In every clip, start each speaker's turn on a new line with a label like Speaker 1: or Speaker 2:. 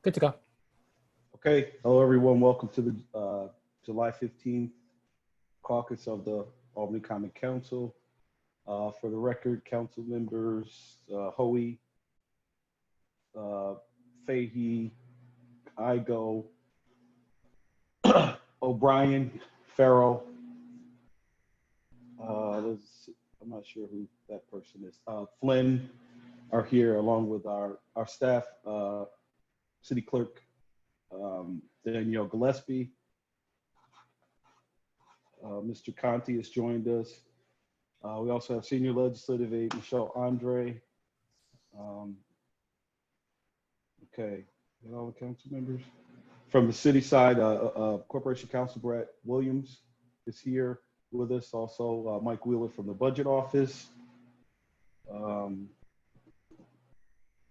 Speaker 1: Good to go.
Speaker 2: Okay. Hello, everyone. Welcome to the July 15th caucus of the Albany Common Council. For the record, council members Hoey, Fahey, Igo, O'Brien, Farrell. I'm not sure who that person is. Flynn are here along with our staff, City Clerk Danielle Gillespie. Mr. Conti has joined us. We also have Senior Legislative Aide Michelle Andre. Okay, and all the council members. From the city side, Corporation Counsel Brett Williams is here with us. Also, Mike Wheeler from the Budget Office.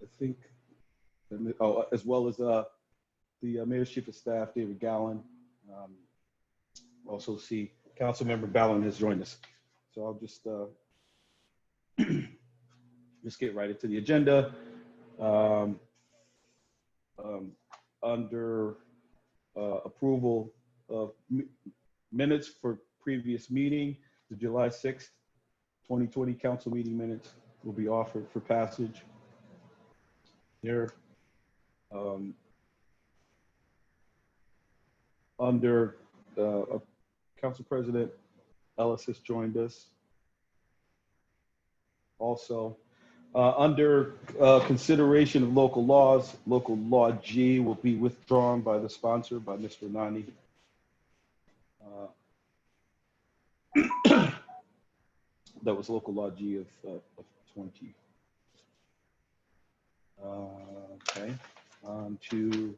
Speaker 2: I think, as well as the Mayor's Chief of Staff, David Gallen. Also see Councilmember Ballin has joined us. So I'll just get right into the agenda. Under approval of minutes for previous meeting, the July 6th, 2020 council meeting minutes will be offered for passage. Here, under Council President Ellis has joined us. Also, under consideration of local laws, local law G will be withdrawn by the sponsor, by Mr. Nani. That was local law G of 20. Okay, on to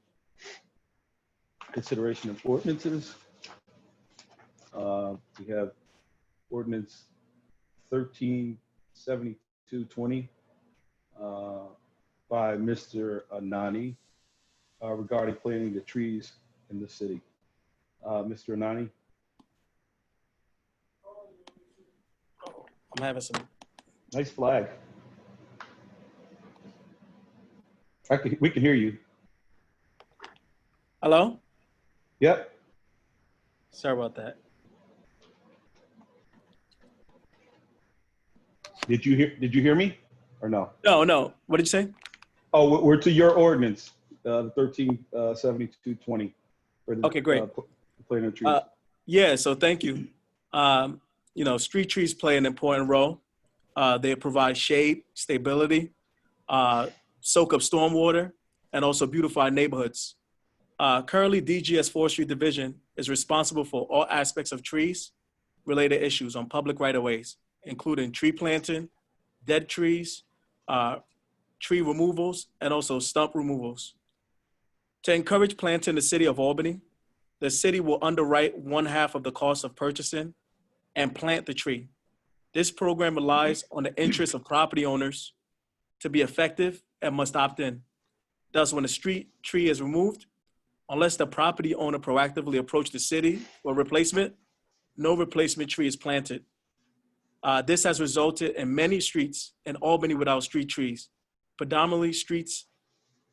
Speaker 2: consideration of ordinances. We have Ordinance 137220 by Mr. Anani regarding planting the trees in the city. Mr. Anani.
Speaker 3: I'm having some.
Speaker 2: Nice flag. We can hear you.
Speaker 3: Hello?
Speaker 2: Yep.
Speaker 3: Sorry about that.
Speaker 2: Did you hear me or no?
Speaker 3: No. What did you say?
Speaker 2: Oh, we're to your ordinance, 137220.
Speaker 3: Okay, great.
Speaker 2: Planting of trees.
Speaker 3: Yeah, so thank you. Street trees play an important role. They provide shade, stability, soak up stormwater, and also beautify neighborhoods. Currently, DGS Forestry Division is responsible for all aspects of trees-related issues on public right-of-ways, including tree planting, dead trees, tree removals, and also stump removals. To encourage planting in the city of Albany, the city will underwrite 1/2 of the cost of purchasing and plant the tree. This program relies on the interests of property owners to be effective and must opt in. Thus, when a street tree is removed, unless the property owner proactively approached the city for replacement, no replacement tree is planted. This has resulted in many streets in Albany without street trees, predominantly streets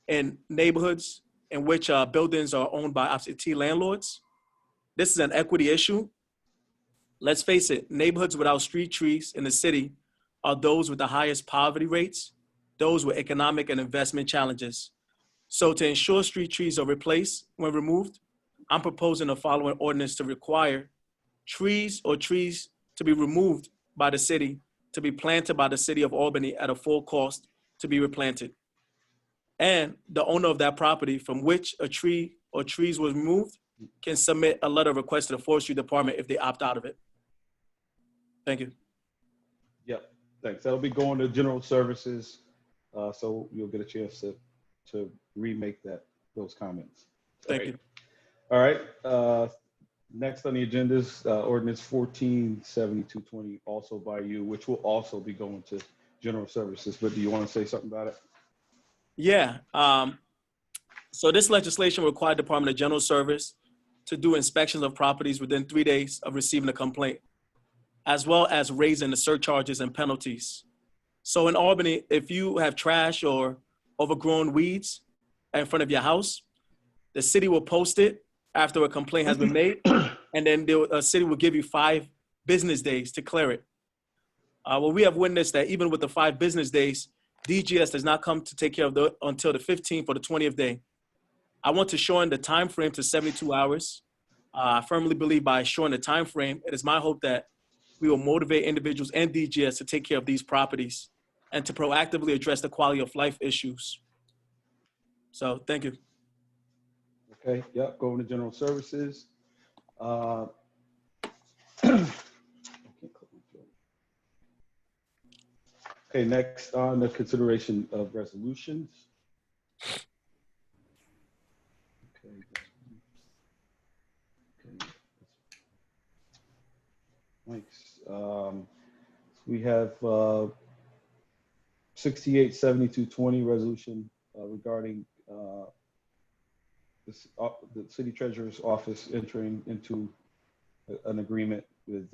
Speaker 3: in neighborhoods in which buildings are owned by absentee landlords. This is an equity issue. Let's face it, neighborhoods without street trees in the city are those with the highest poverty rates, those with economic and investment challenges. So to ensure street trees are replaced when removed, I'm proposing the following ordinance to require trees to be removed by the city to be planted by the city of Albany at a full cost to be replanted. And the owner of that property from which a tree or trees was removed can submit a letter of request to the forestry department if they opt out of it. Thank you.
Speaker 2: Yep, thanks. That'll be going to general services, so you'll get a chance to remake those comments.
Speaker 3: Thank you.
Speaker 2: All right. Next on the agenda is Ordinance 147220, also by you, which will also be going to general services. But do you want to say something about it?
Speaker 3: Yeah. So this legislation required Department of General Service to do inspections of properties within 3 days of receiving a complaint, as well as raising the surcharges and penalties. So in Albany, if you have trash or overgrown weeds in front of your house, the city will post it after a complaint has been made, and then the city will give you 5 business days to clear it. Well, we have witnessed that even with the 5 business days, DGS does not come to take care of until the 15th or the 20th day. I want to shorten the time frame to 72 hours. I firmly believe by shortening the time frame, it is my hope that we will motivate individuals and DGS to take care of these properties and to proactively address the quality of life issues. So thank you.
Speaker 2: Okay, yep, going to general services. Okay, next on the consideration of resolutions. Okay. Thanks. We have 687220 resolution regarding the city treasurer's office entering into an agreement with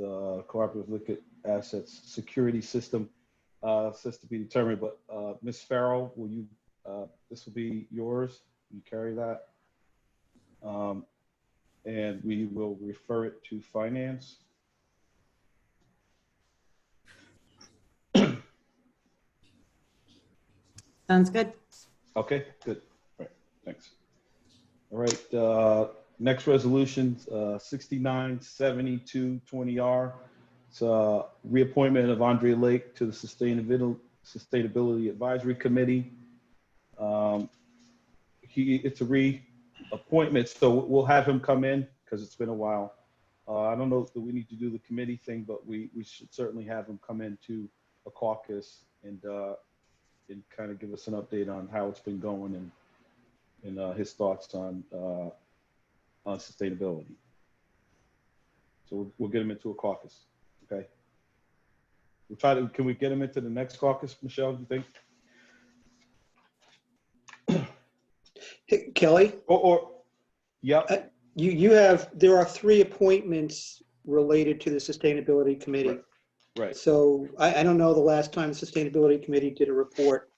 Speaker 2: cooperative liquid assets security system. Says to be determined, but Ms. Farrell, will you? This will be yours. You carry that, and we will refer it to finance.
Speaker 1: Sounds good.
Speaker 2: Okay, good. All right, thanks. All right, next resolution, 697220R. It's a reappointment of Andre Lake to the Sustainability Advisory Committee. It's a reappointment, so we'll have him come in because it's been a while. I don't know if we need to do the committee thing, but we should certainly have him come into a caucus and kind of give us an update on how it's been going and his thoughts on sustainability. So we'll get him into a caucus. Okay. We'll try to. Can we get him into the next caucus, Michelle? Do you think?
Speaker 4: Hey, Kelly,
Speaker 2: Yeah.
Speaker 4: there are 3 appointments related to the Sustainability Committee.
Speaker 2: Right.
Speaker 4: So I don't know the last time the Sustainability Committee did a report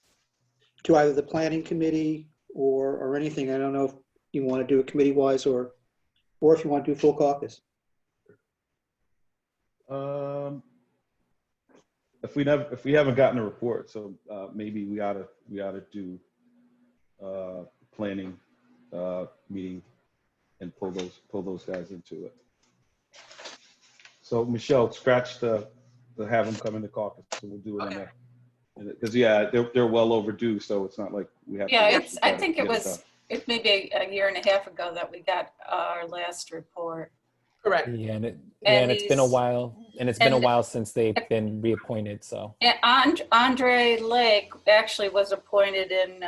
Speaker 4: to either the Planning Committee or anything. I don't know if you want to do it committee-wise or if you want to do full caucus.
Speaker 2: If we haven't gotten a report, so maybe we ought to do planning meeting and pull those guys into it. So Michelle, scratch the have them come into caucus. So we'll do it
Speaker 5: Okay.
Speaker 2: because they're well overdue. So it's not like we have.
Speaker 5: Yeah,
Speaker 2: to
Speaker 5: it's. I think it was. It may be a year and a half ago that we got our last report.
Speaker 6: Correct.
Speaker 7: Yeah, and it's been a while, and it's been a while since they've been reappointed. So
Speaker 5: And Andre Lake actually was appointed in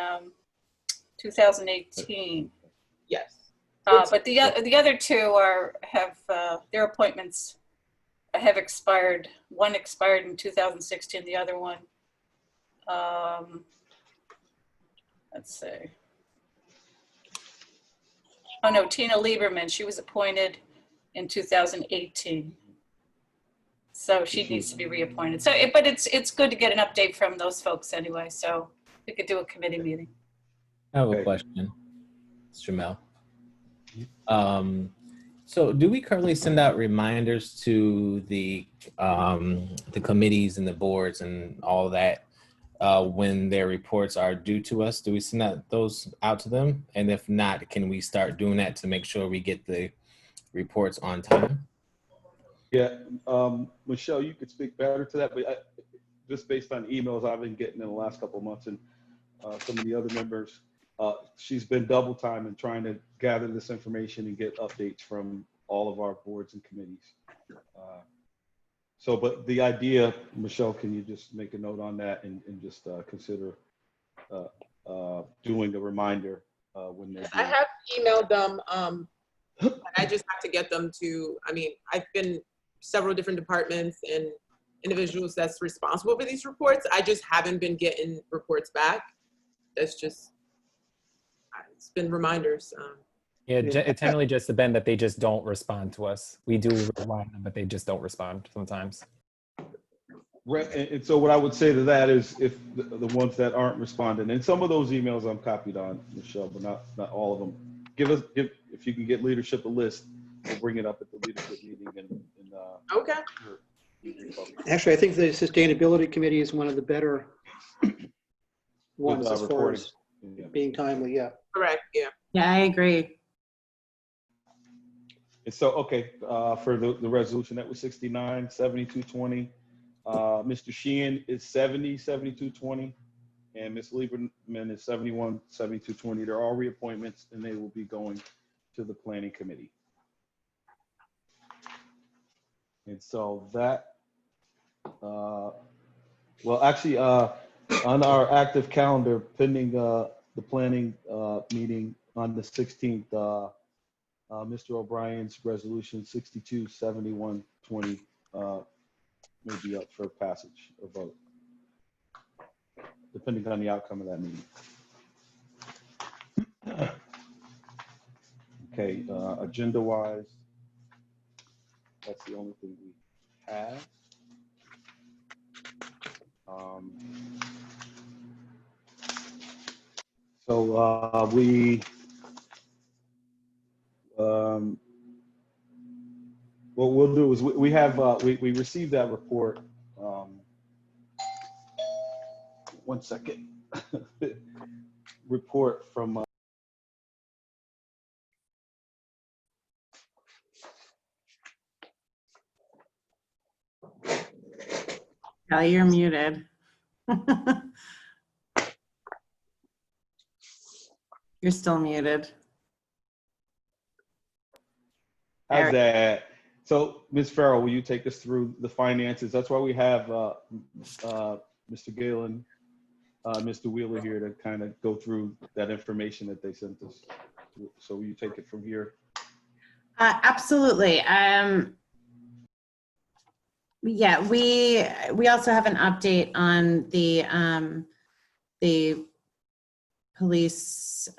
Speaker 5: 2018.
Speaker 6: Yes.
Speaker 5: But the other 2 have their appointments have expired. One expired in 2016. The other one, let's see. Oh no, Tina Lieberman. She was appointed in 2018. So she needs to be reappointed. So, but it's good to get an update from those folks anyway. So we could do a committee meeting.
Speaker 7: I have
Speaker 2: Okay.
Speaker 7: a question, Jamel. So do we currently send out reminders to the committees and the boards and all that when their reports are due to us? Do we send those out to them? And if not, can we start doing that to make sure we get the reports on time?
Speaker 2: Yeah, Michelle, you could speak better to that, but just based on emails I've been getting in the last couple of months and some of the other members, she's been double time in trying to gather this information and get updates from all of our boards and committees. But the idea, Michelle, can you just make a note on that and just consider doing a reminder when they're due?
Speaker 6: I have emailed them. I just have to get them to, I've been several different departments and individuals that's responsible for these reports. I just haven't been getting reports back. That's just, it's been reminders.
Speaker 7: Yeah, it's generally just been that they just don't respond to us. We do remind them, but they just don't respond sometimes.
Speaker 2: And so what I would say to that is if the ones that aren't responding, and some of those emails I'm copied on, Michelle, but not all of them. If you can get leadership a list, we'll bring it up at the leadership meeting
Speaker 6: Okay.
Speaker 4: Actually, I think the Sustainability Committee is one of the better ones as far
Speaker 2: reporting.
Speaker 4: as
Speaker 2: Yeah.
Speaker 4: being timely, yeah.
Speaker 6: Correct. Yeah.
Speaker 1: Yeah, I agree.
Speaker 2: And so, okay, for the resolution, that was 69, 7220. Mr. Sheehan is 70, 7220. And Ms. Lieberman is 71, 7220. They're all reappointments and they will be going to the planning committee. And so that, well, actually, on our active calendar, pending the planning meeting on the 16th, Mr. O'Brien's resolution 627120 may be up for passage or vote, depending on the outcome of that meeting. Okay, agenda-wise, that's the only thing we have. So what we'll do is we have we received that report. One second. Report from
Speaker 1: Kelly, you're muted. You're still muted.
Speaker 2: how's that? So, Ms. Farrell, will you take us through the finances? That's why we have Mr. Galen, Mr. Wheeler here to kind of go through that information that they sent us. So will you take it from here?
Speaker 1: Absolutely. Yeah, we also have an update on the police.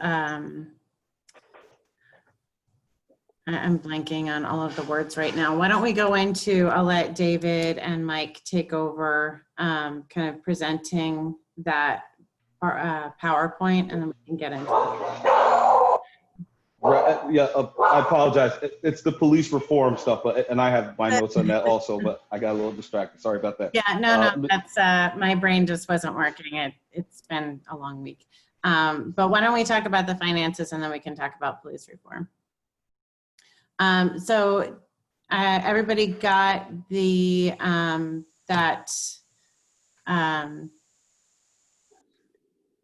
Speaker 1: I'm blanking on all of the words right now. Why don't we go into, I'll let David and Mike take over kind of presenting that PowerPoint, and then we can get into it.
Speaker 2: Right, yeah, I apologize. It's the police reform stuff, and I have my notes on that also, but I got a little distracted. Sorry about that.
Speaker 1: Yeah, no, that's my brain just wasn't working. It's been a long week. But why don't we talk about the finances, and then we can talk about police reform. So everybody got the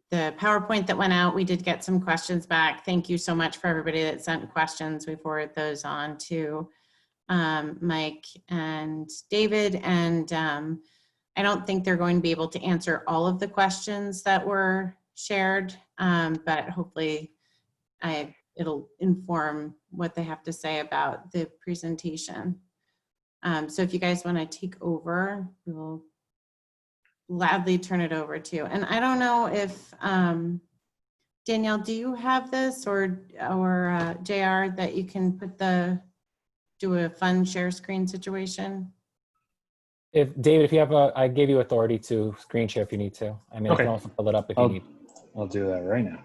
Speaker 1: the PowerPoint that went out. We did get some questions back. Thank you so much for everybody that sent questions. We forwarded those on to Mike and David. And I don't think they're going to be able to answer all of the questions that were shared, but hopefully it'll inform what they have to say about the presentation. So if you guys want to take over, we will gladly turn it over to you. And I don't know if, Danielle, do you have this or JR that you can do a fun share screen situation?
Speaker 8: If David, if you have I gave you authority to screen share if you need to. I mean, I can also pull it up if you need.
Speaker 9: I'll do that right now.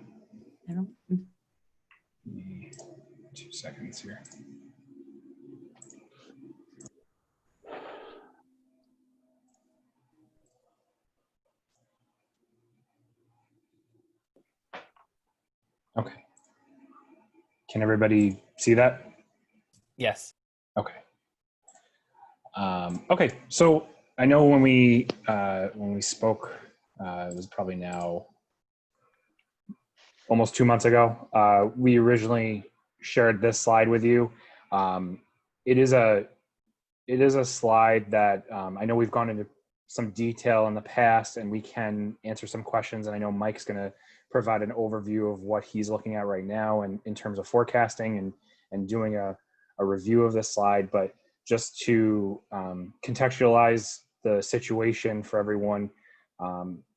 Speaker 1: I don't.
Speaker 9: 2 seconds here. Okay. Can everybody see that?
Speaker 8: Yes.
Speaker 9: Okay. Okay. So I know when we spoke, it was probably now almost 2 months ago. We originally shared this slide with you. It is a slide that I know we've gone into some detail in the past, and we can answer some questions. And I know Mike's going to provide an overview of what he's looking at right now and in terms of forecasting and doing a review of this slide. But just to contextualize the situation for everyone,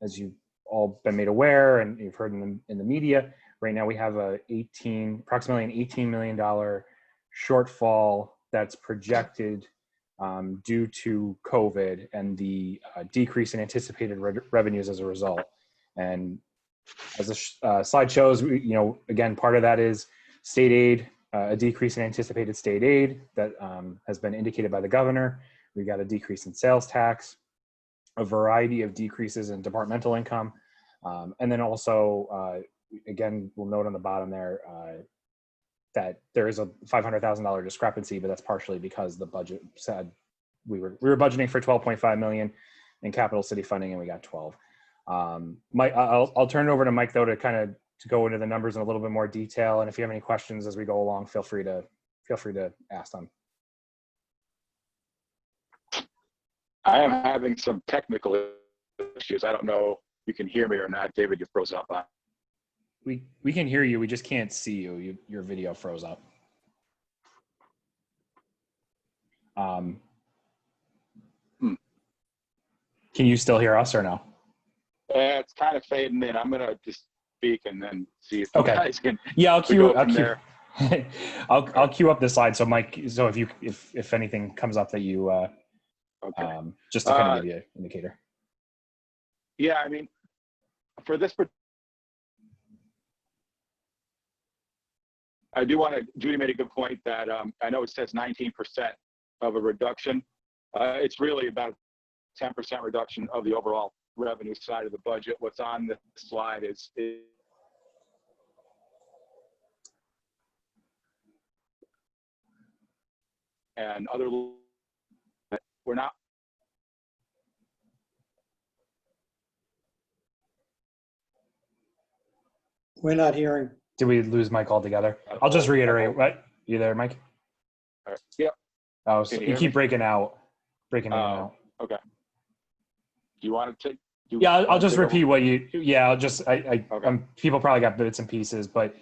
Speaker 9: as you've all been made aware and you've heard in the media, right now we have approximately an $18 million shortfall that's projected due to COVID and the decrease in anticipated revenues as a result. And as the slide shows, again, part of that is state aid, a decrease in anticipated state aid that has been indicated by the governor. We got a decrease in sales tax, a variety of decreases in departmental income. And then also, again, we'll note on the bottom there that there is a $500,000 discrepancy, but that's partially because the budget said we were budgeting for 12.5 million in capital city funding, and we got 12. Mike, I'll turn it over to Mike though to kind of to go into the numbers in a little bit more detail. And if you have any questions as we go along, feel free to ask them.
Speaker 10: I am having some technical issues. I don't know if you can hear me or not. David, you froze up on.
Speaker 9: We can hear you. We just can't see you. Your video froze up. Can you still hear us or no?
Speaker 10: It's kind of fading in. I'm gonna just speak and then see if you guys can.
Speaker 9: Yeah, I'll queue up the slide. So Mike, so if anything comes up that you just to kind of give you an indicator.
Speaker 10: Yeah, I mean, for this, I do want to. Judy made a good point that I know it says 19% of a reduction. It's really about 10% reduction of the overall revenue side of the budget. What's on the slide is and other. We're not.
Speaker 4: We're not hearing.
Speaker 9: Did we lose Mike altogether? I'll just reiterate. What? You there, Mike?
Speaker 10: All right. Yep.
Speaker 9: Oh, so you keep breaking out. Breaking out.
Speaker 10: Okay. Do you want to take?
Speaker 9: Yeah, I'll just repeat what you. Yeah, I'll just.
Speaker 10: Okay.
Speaker 9: People probably got bits and pieces, but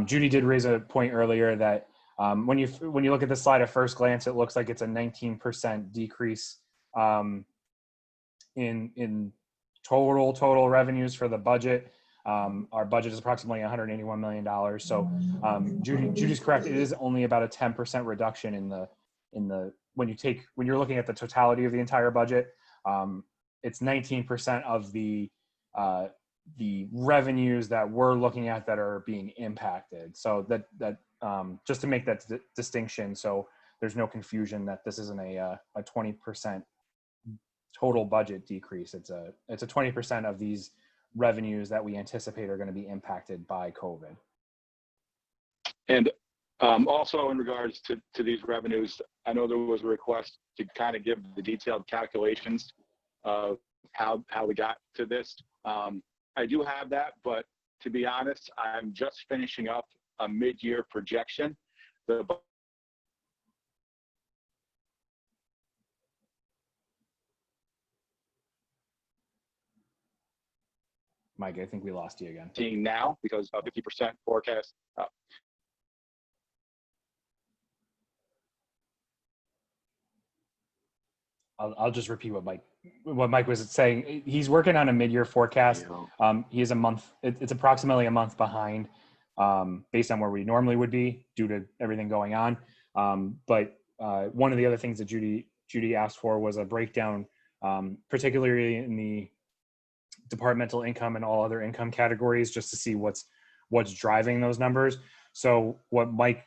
Speaker 9: Judy did raise a point earlier that when you look at the slide at first glance, it looks like it's a 19% decrease in total revenues for the budget. Our budget is approximately $181 million. So Judy's correct. It is only about a 10% reduction in the when you're looking at the totality of the entire budget. It's 19% of the revenues that we're looking at that are being impacted. So that just to make that distinction, so there's no confusion that this isn't a 20% total budget decrease. It's a 20% of these revenues that we anticipate are going to be impacted by COVID.
Speaker 10: And also in regards to these revenues, I know there was a request to kind of give the detailed calculations of how we got to this. I do have that, but to be honest, I'm just finishing up a mid-year projection.
Speaker 9: Mike, I think we lost you again.
Speaker 10: Seeing now because of 50% forecast.
Speaker 9: I'll just repeat what Mike was saying. He's working on a mid-year forecast. He is a month. It's approximately a month behind, based on where we normally would be due to everything going on. But one of the other things that Judy asked for was a breakdown, particularly in the departmental income and all other income categories, just to see what's driving those numbers. So what Mike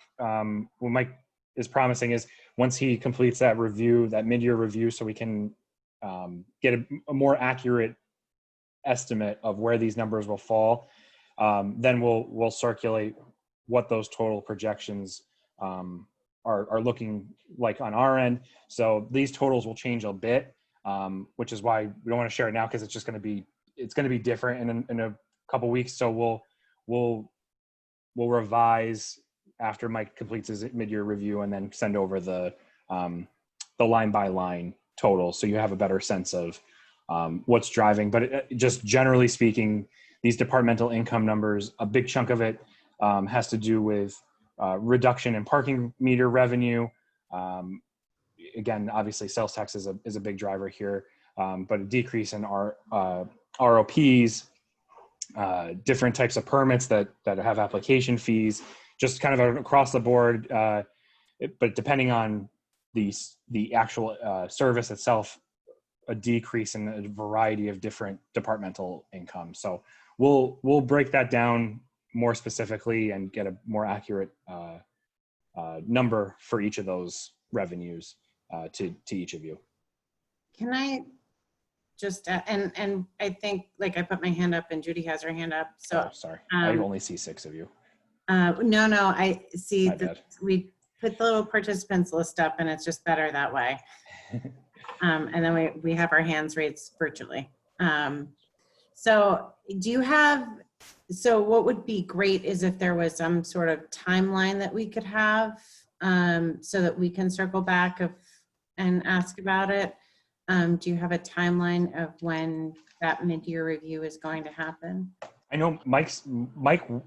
Speaker 9: is promising is once he completes that review, that mid-year review, so we can get a more accurate estimate of where these numbers will fall, then we'll circulate what those total projections are looking like on our end. So these totals will change a bit, which is why we don't want to share it now, because it's just going to be different in a couple weeks. So we'll revise after Mike completes his mid-year review, and then send over the line by line total, so you have a better sense of what's driving. But just generally speaking, these departmental income numbers, a big chunk of it has to do with reduction in parking meter revenue. Again, obviously sales tax is a big driver here, but a decrease in our ROPs, different types of permits that have application fees, just kind of across the board. But depending on the actual service itself a decrease in a variety of different departmental income. So we'll break that down more specifically and get a more accurate number for each of those revenues to each of you.
Speaker 1: Can I just, and I think, like, I put my hand up and Judy has her hand up, so.
Speaker 9: Oh, sorry, I only see 6 of you.
Speaker 1: No, I see
Speaker 9: My
Speaker 1: that
Speaker 9: bad.
Speaker 1: we put the little participants list up and it's just better that way. And then we have our hands raised virtually. So do you have, so what would be great is if there was some sort of timeline that we could have so that we can circle back and ask about it. Do you have a timeline of when that mid-year review is going to happen?
Speaker 9: I know Mike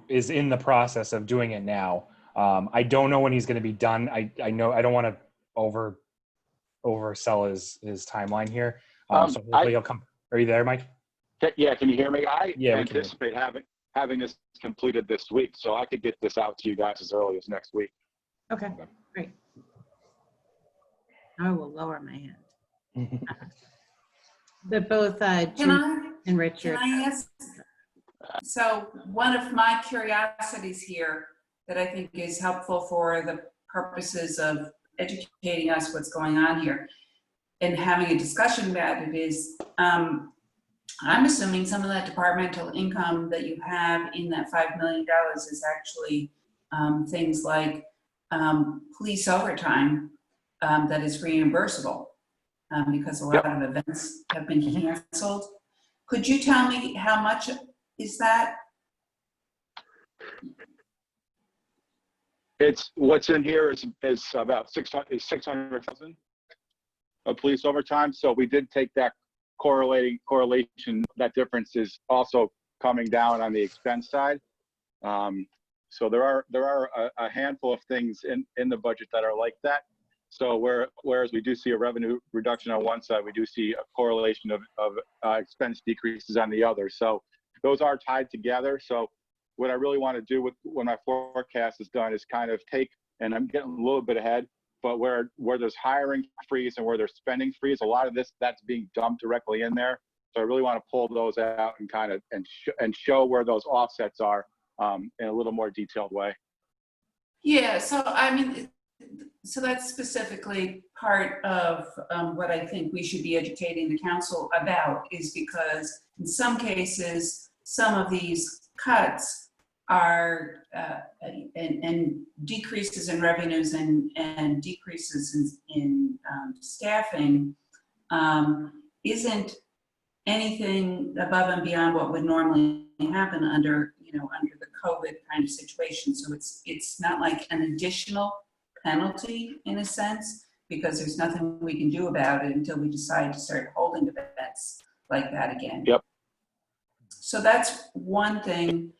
Speaker 9: is in the process of doing it now. I don't know when he's going to be done. I know I don't want to oversell his timeline here. So hopefully he'll come. Are you there, Mike?
Speaker 10: Yeah, can you hear me? I
Speaker 9: Yeah, we can.
Speaker 10: anticipate having this completed this week, so I could get this out to you guys as early as next week.
Speaker 1: Okay, great. I will lower my hand. But both Judy and Richard.
Speaker 11: Can I ask? So one of my curiosities here that I think is helpful for the purposes of educating us what's going on here and having a discussion about it is, I'm assuming some of that departmental income that you have in that $5 million is actually things like police overtime that is reimbursable because a lot of events have been canceled. Could you tell me how much is that?
Speaker 10: It's what's in here is about 600,000 of police overtime. So we did take that correlation. That difference is also coming down on the expense side. So there are a handful of things in the budget that are like that. So whereas we do see a revenue reduction on one side, we do see a correlation of expense decreases on the other. So those are tied together. So what I really want to do when my forecast is done is kind of take, and I'm getting a little bit ahead, but where there's hiring freeze and where there's spending freeze, a lot of that's being dumped directly in there. So I really want to pull those out and kind of and show where those offsets are in a little more detailed way.
Speaker 11: Yeah, so I mean, so that's specifically part of what I think we should be educating the council about, is because in some cases, some of these cuts are and decreases in revenues and decreases in staffing isn't anything above and beyond what would normally happen under the COVID kind of situation. So it's not like an additional penalty in a sense, because there's nothing we can do about it until we decide to start holding events like that again.
Speaker 10: Yep.
Speaker 11: So that's one thing.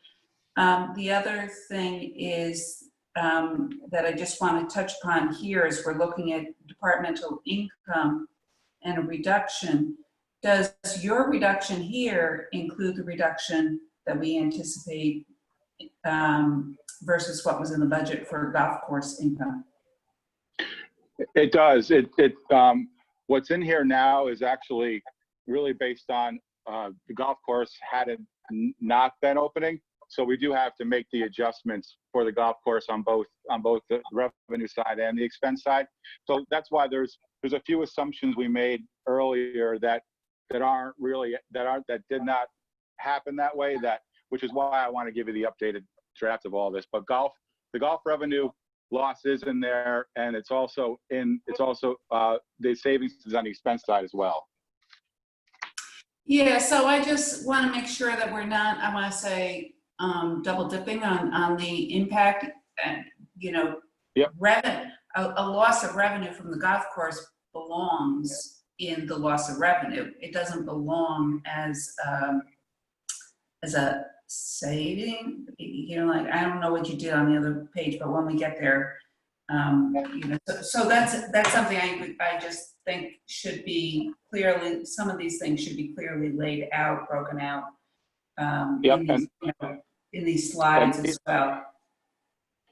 Speaker 11: The other thing is that I just want to touch upon here is we're looking at departmental income and a reduction. Does your reduction here include the reduction that we anticipate versus what was in the budget for golf course income?
Speaker 10: It does. What's in here now is actually really based on the golf course had it not been opening. So we do have to make the adjustments for the golf course on both the revenue side and the expense side. So that's why there's a few assumptions we made earlier that did not happen that way, which is why I want to give you the updated draft of all this. But the golf revenue loss is in there, and it's also the savings is on the expense side as well.
Speaker 11: Yeah, so I just want to make sure that we're not, I want to say, double dipping on the impact. And,
Speaker 10: Yep.
Speaker 11: A loss of revenue from the golf course belongs in the loss of revenue. It doesn't belong as a saving. Like, I don't know what you did on the other page, but when we get there, so that's something I just think should be clearly, some of these things should be clearly laid out, broken out in these slides as well.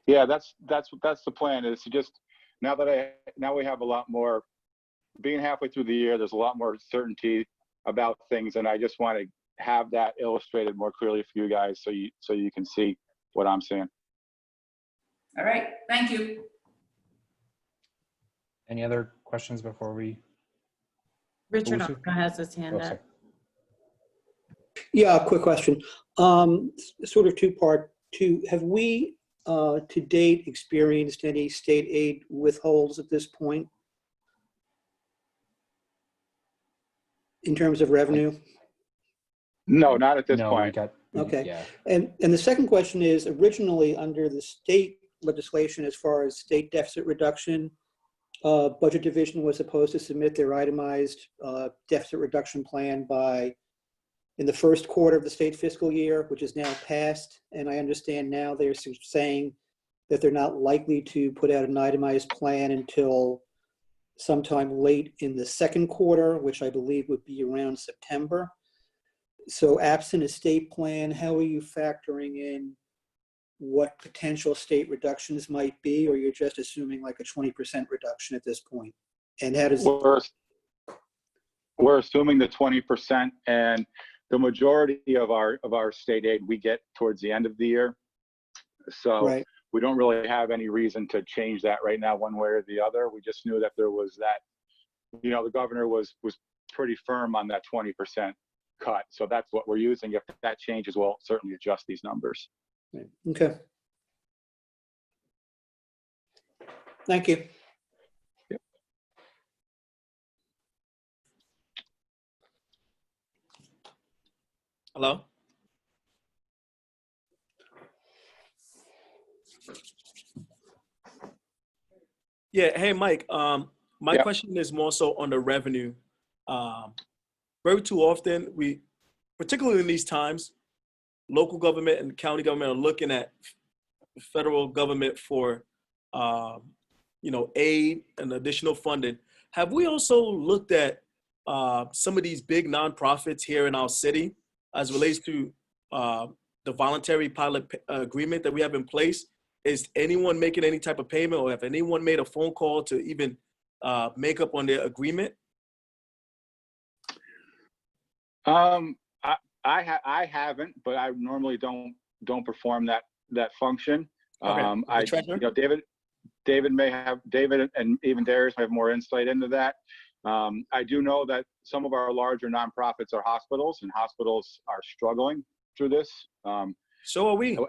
Speaker 10: Yeah, that's the plan, is to just now we have a lot more, being halfway through the year, there's a lot more certainty about things, and I just want to have that illustrated more clearly for you guys, so you can see what I'm seeing.
Speaker 11: All right, thank you.
Speaker 9: Any other questions before we?
Speaker 1: Richard
Speaker 9: Lucy?
Speaker 1: also has his hand
Speaker 9: Oh,
Speaker 1: up.
Speaker 9: sorry.
Speaker 4: Yeah, quick question. Sort of two-part. Have we, to date, experienced any state aid withholds at this point in terms of revenue?
Speaker 10: No, not at this
Speaker 9: No,
Speaker 10: point.
Speaker 4: Okay.
Speaker 9: Yeah.
Speaker 4: And the second question is, originally under the state legislation, as far as state deficit reduction, Budget Division was supposed to submit their itemized deficit reduction plan in the first quarter of the state fiscal year, which is now passed. And I understand now they're saying that they're not likely to put out an itemized plan until sometime late in the second quarter, which I believe would be around September. So absent a state plan, how are you factoring in what potential state reductions might be, or you're just assuming like a 20% reduction at this point? And how does
Speaker 10: we're assuming the 20%, and the majority of our state aid we get towards the end of the year. So
Speaker 4: right.
Speaker 10: we don't really have any reason to change that right now, one way or the other. We just knew that there was that, the governor was pretty firm on that 20% cut. So that's what we're using. If that changes, we'll certainly adjust these numbers.
Speaker 4: Right. Okay. Thank you.
Speaker 3: Hello? Yeah, hey, Mike. My
Speaker 10: Yeah.
Speaker 3: question is more so on the revenue. Very too often, particularly in these times, local government and county government are looking at federal government for, aid and additional funding. Have we also looked at some of these big nonprofits here in our city as relates to the voluntary pilot agreement that we have in place? Is anyone making any type of payment, or have anyone made a phone call to even make up on their agreement?
Speaker 10: I haven't, but I normally don't perform that function.
Speaker 3: Okay.
Speaker 10: David and even Darius may have more insight into that. I do know that some of our larger nonprofits are hospitals, and hospitals are struggling through this.
Speaker 3: So are we.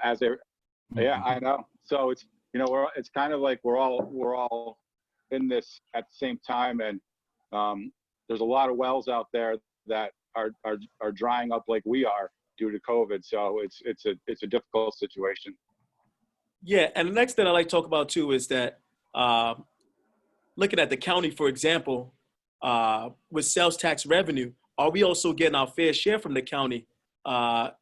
Speaker 10: Yeah, I know. So it's it's kind of like we're all in this at the same time, and there's a lot of wells out there that are drying up like we are due to COVID. So it's a difficult situation.
Speaker 3: Yeah, and the next thing I'd like to talk about too is that looking at the county, for example, with sales tax revenue, are we also getting our fair share from the county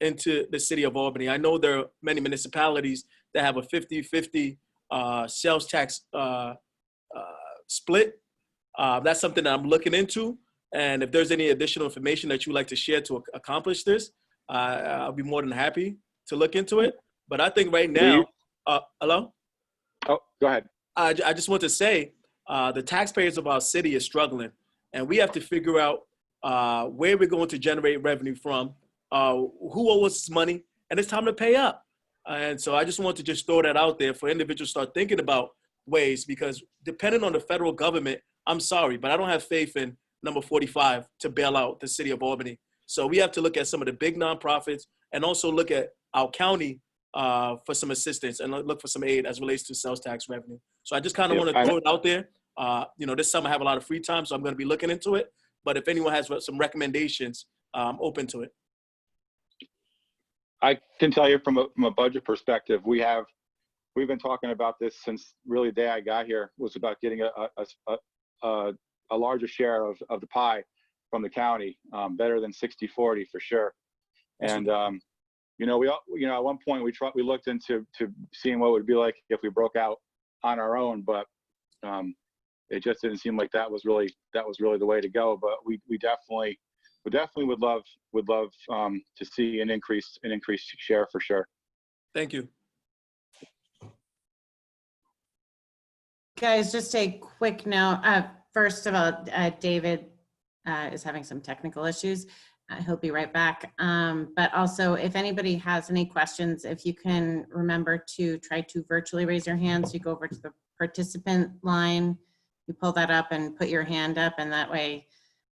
Speaker 3: into the city of Albany? I know there are many municipalities that have a 50-50 sales tax split. That's something that I'm looking into. And if there's any additional information that you'd like to share to accomplish this, I'll be more than happy to look into it. But I think right now, hello?
Speaker 10: Oh, go ahead.
Speaker 3: I just want to say the taxpayers of our city is struggling, and we have to figure out where we're going to generate revenue from, who owes us money, and it's time to pay up. And so I just want to just throw that out there for individuals to start thinking about ways, because depending on the federal government, I'm sorry, but I don't have faith in number 45 to bail out the city of Albany. So we have to look at some of the big nonprofits and also look at our county for some assistance and look for some aid as relates to sales tax revenue. So I just kind of want to throw it out there. This summer I have a lot of free time, so I'm going to be looking into it. But if anyone has some recommendations, I'm open to it.
Speaker 10: I can tell you from a budget perspective, we've been talking about this since really the day I got here, was about getting a larger share of the pie from the county, better than 60-40 for sure. And at one point we looked into seeing what it would be like if we broke out on our own, but it just didn't seem like that was really the way to go. But we definitely would love to see an increased share for sure.
Speaker 3: Thank you.
Speaker 1: Guys, just a quick note. First of all, David is having some technical issues. He'll be right back. But also, if anybody has any questions, if you can remember to try to virtually raise your hands, you go over to the participant line, you pull that up and put your hand up, and that way,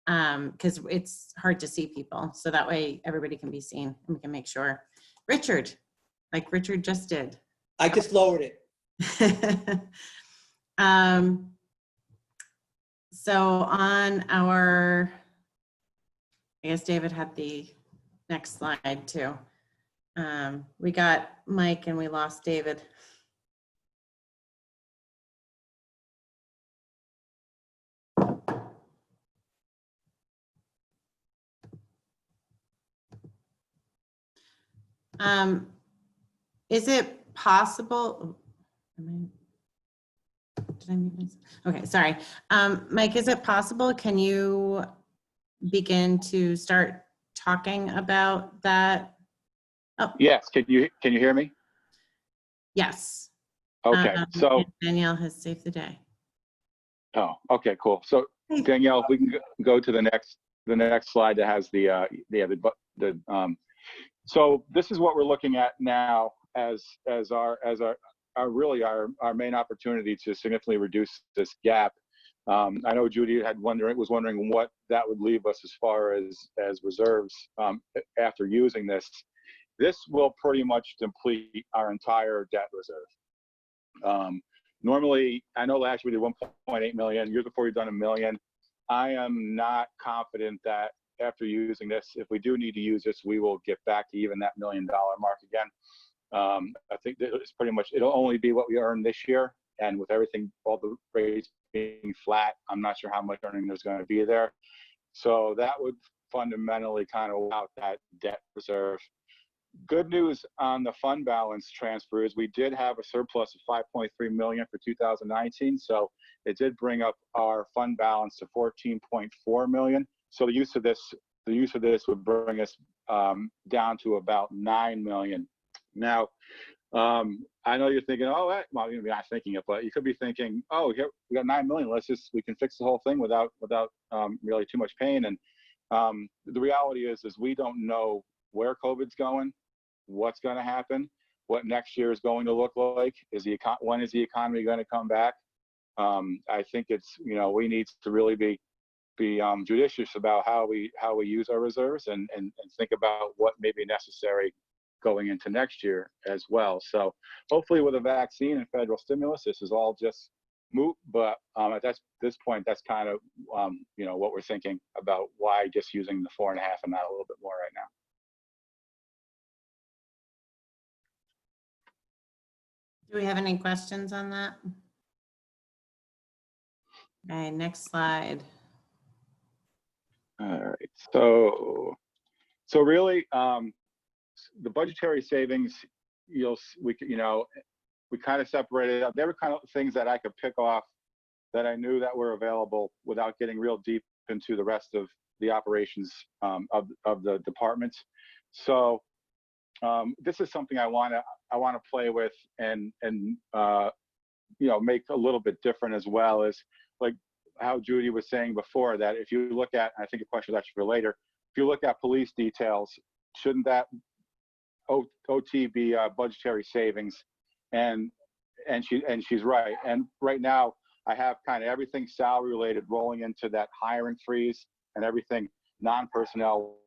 Speaker 1: because it's hard to see people. So that way everybody can be seen and we can make sure. Richard, like Richard just did.
Speaker 4: I just lowered it.
Speaker 1: So on our, I guess David had the next slide too. We got Mike and we lost David. Is it possible? Did I mute myself? Okay, sorry. Mike, is it possible? Can you begin to start talking about that? Oh,
Speaker 10: Yes, can you hear me?
Speaker 1: yes.
Speaker 10: Okay, so,
Speaker 1: and Danielle has saved the day.
Speaker 10: oh, okay, cool. So Danielle, if we can go to the next slide that has so this is what we're looking at now as our really our main opportunity to significantly reduce this gap. I know Judy was wondering what that would leave us as far as reserves after using this. This will pretty much deplete our entire debt reserve. Normally, I know last year we did 1.8 million. Years before, we've done 1 million. I am not confident that after using this, if we do need to use this, we will get back to even that $1 million mark again. I think that it's pretty much, it'll only be what we earned this year. And with everything, all the rates being flat, I'm not sure how much earning there's going to be there. So that would fundamentally kind of out that debt reserve. Good news on the fund balance transfer is we did have a surplus of 5.3 million for 2019. So it did bring up our fund balance to 14.4 million. So the use of this would bring us down to about 9 million. Now, I know you're thinking, oh, well, you're not thinking it, but you could be thinking, oh, here we got 9 million. We can fix the whole thing without really too much pain. And the reality is we don't know where COVID's going, what's going to happen, what next year is going to look like. When is the economy going to come back? I think it's, we need to really be judicious about how we use our reserves and think about what may be necessary going into next year as well. So hopefully with a vaccine and federal stimulus, this is all just moot, but at this point, that's kind of, what we're thinking about why just using the 4.5 and not a little bit more right now.
Speaker 1: Do we have any questions on that? Okay, next slide.
Speaker 10: All right, so really, the budgetary savings, we kind of separated out. There were kind of things that I could pick off that I knew that were available without getting real deep into the rest of the operations of the departments. So this is something I want to play with and make a little bit different as well, as like how Judy was saying before, that if you look at, I think the question is actually for later, if you look at police details, shouldn't that OT be budgetary savings? And she's right. And right now I have kind of everything salary related rolling into that hiring freeze and everything non-personnel.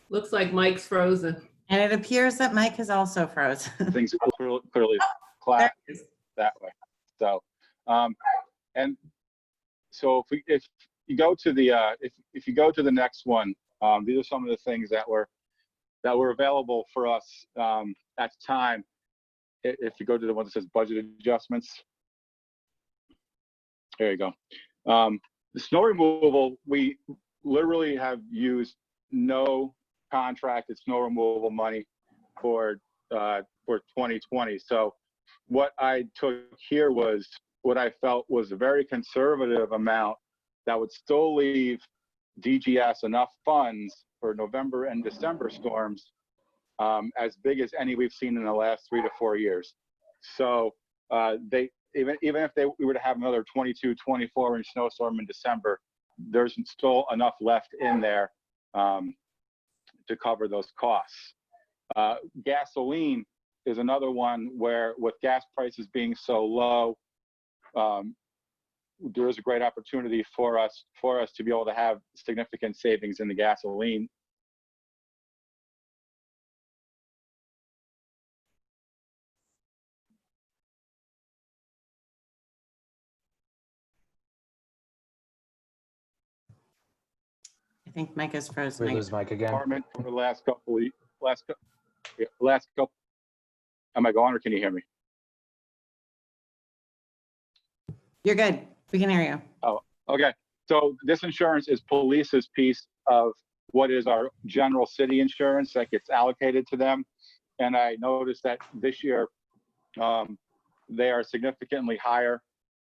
Speaker 12: Looks like Mike's frozen.
Speaker 1: And it appears that Mike is also frozen.
Speaker 10: Things clearly class that way. So, and so if you go to the if you go to the next one, these are some of the things that were available for us at the time. If you go to the one that says budget adjustments, there you go. The snow removal, we literally have used no contracted snow removal money for 2020. So what I took here was what I felt was a very conservative amount that would still leave DGS enough funds for November and December storms as big as any we've seen in the last 3 to 4 years. So they even if we were to have another 22, 24-inch snowstorm in December, there's still enough left in there to cover those costs. Gasoline is another one where, with gas prices being so low, there is a great opportunity for us to be able to have significant savings in the gasoline.
Speaker 1: I think Mike is frozen.
Speaker 9: We lose Mike again.
Speaker 10: Department for the last couple. Am I going, or can you hear me?
Speaker 1: You're good. We can hear you.
Speaker 10: Oh, okay. So this insurance is police's piece of what is our general city insurance that gets allocated to them. And I noticed that this year they are significantly higher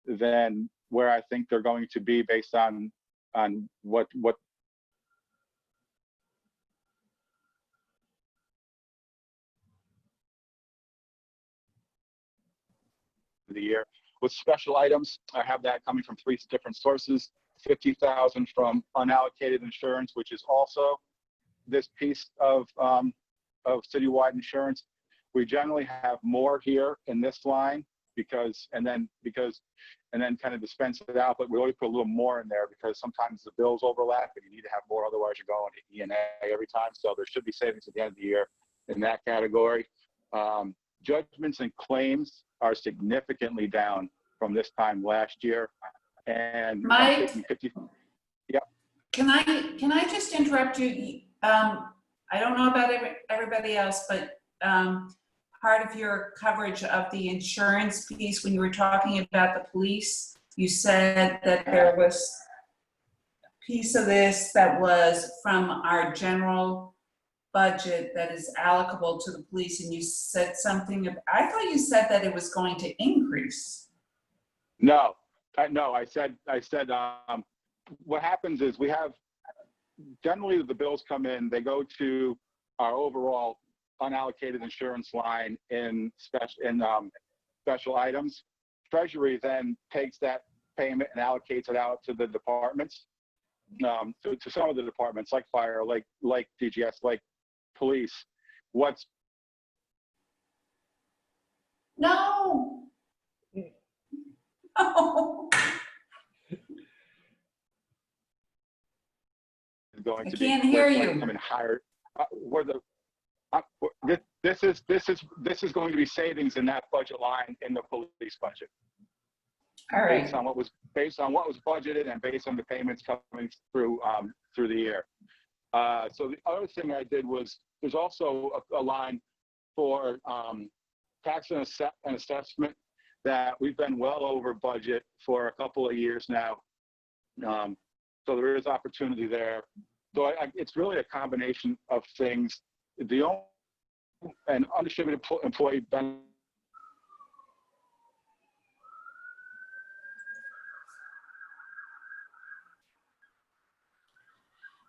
Speaker 10: than where I think they're going to be based on what the year. With special items, I have that coming from 3 different sources. 50,000 from unallocated insurance, which is also this piece of citywide insurance. We generally have more here in this line and then kind of dispense it out, but we always put a little more in there because sometimes the bills overlap and you need to have more, otherwise you're going to E&A every time. So there should be savings at the end of the year in that category. Judgments and claims are significantly down from this time last year. And
Speaker 11: Mike?
Speaker 10: 50, yeah.
Speaker 11: Can I just interrupt you? I don't know about everybody else, but part of your coverage of the insurance piece, when you were talking about the police, you said that there was a piece of this that was from our general budget that is allocable to the police, and you said something, I thought you said that it was going to increase.
Speaker 10: No, I said what happens is we have, generally the bills come in, they go to our overall unallocated insurance line in special items. Treasury then takes that payment and allocates it out to the departments, to some of the departments like fire, like DGS, like police.
Speaker 11: No. No.
Speaker 10: Going
Speaker 11: I
Speaker 10: to
Speaker 11: can't
Speaker 10: be
Speaker 11: hear you.
Speaker 10: Coming higher. This is going to be savings in that budget line in the police budget.
Speaker 11: All right.
Speaker 10: Based on what was budgeted and based on the payments coming through the year. So the other thing I did was there's also a line for tax and assessment that we've been well over budget for a couple of years now. So there is opportunity there. So it's really a combination of things. And undistributed employee benefit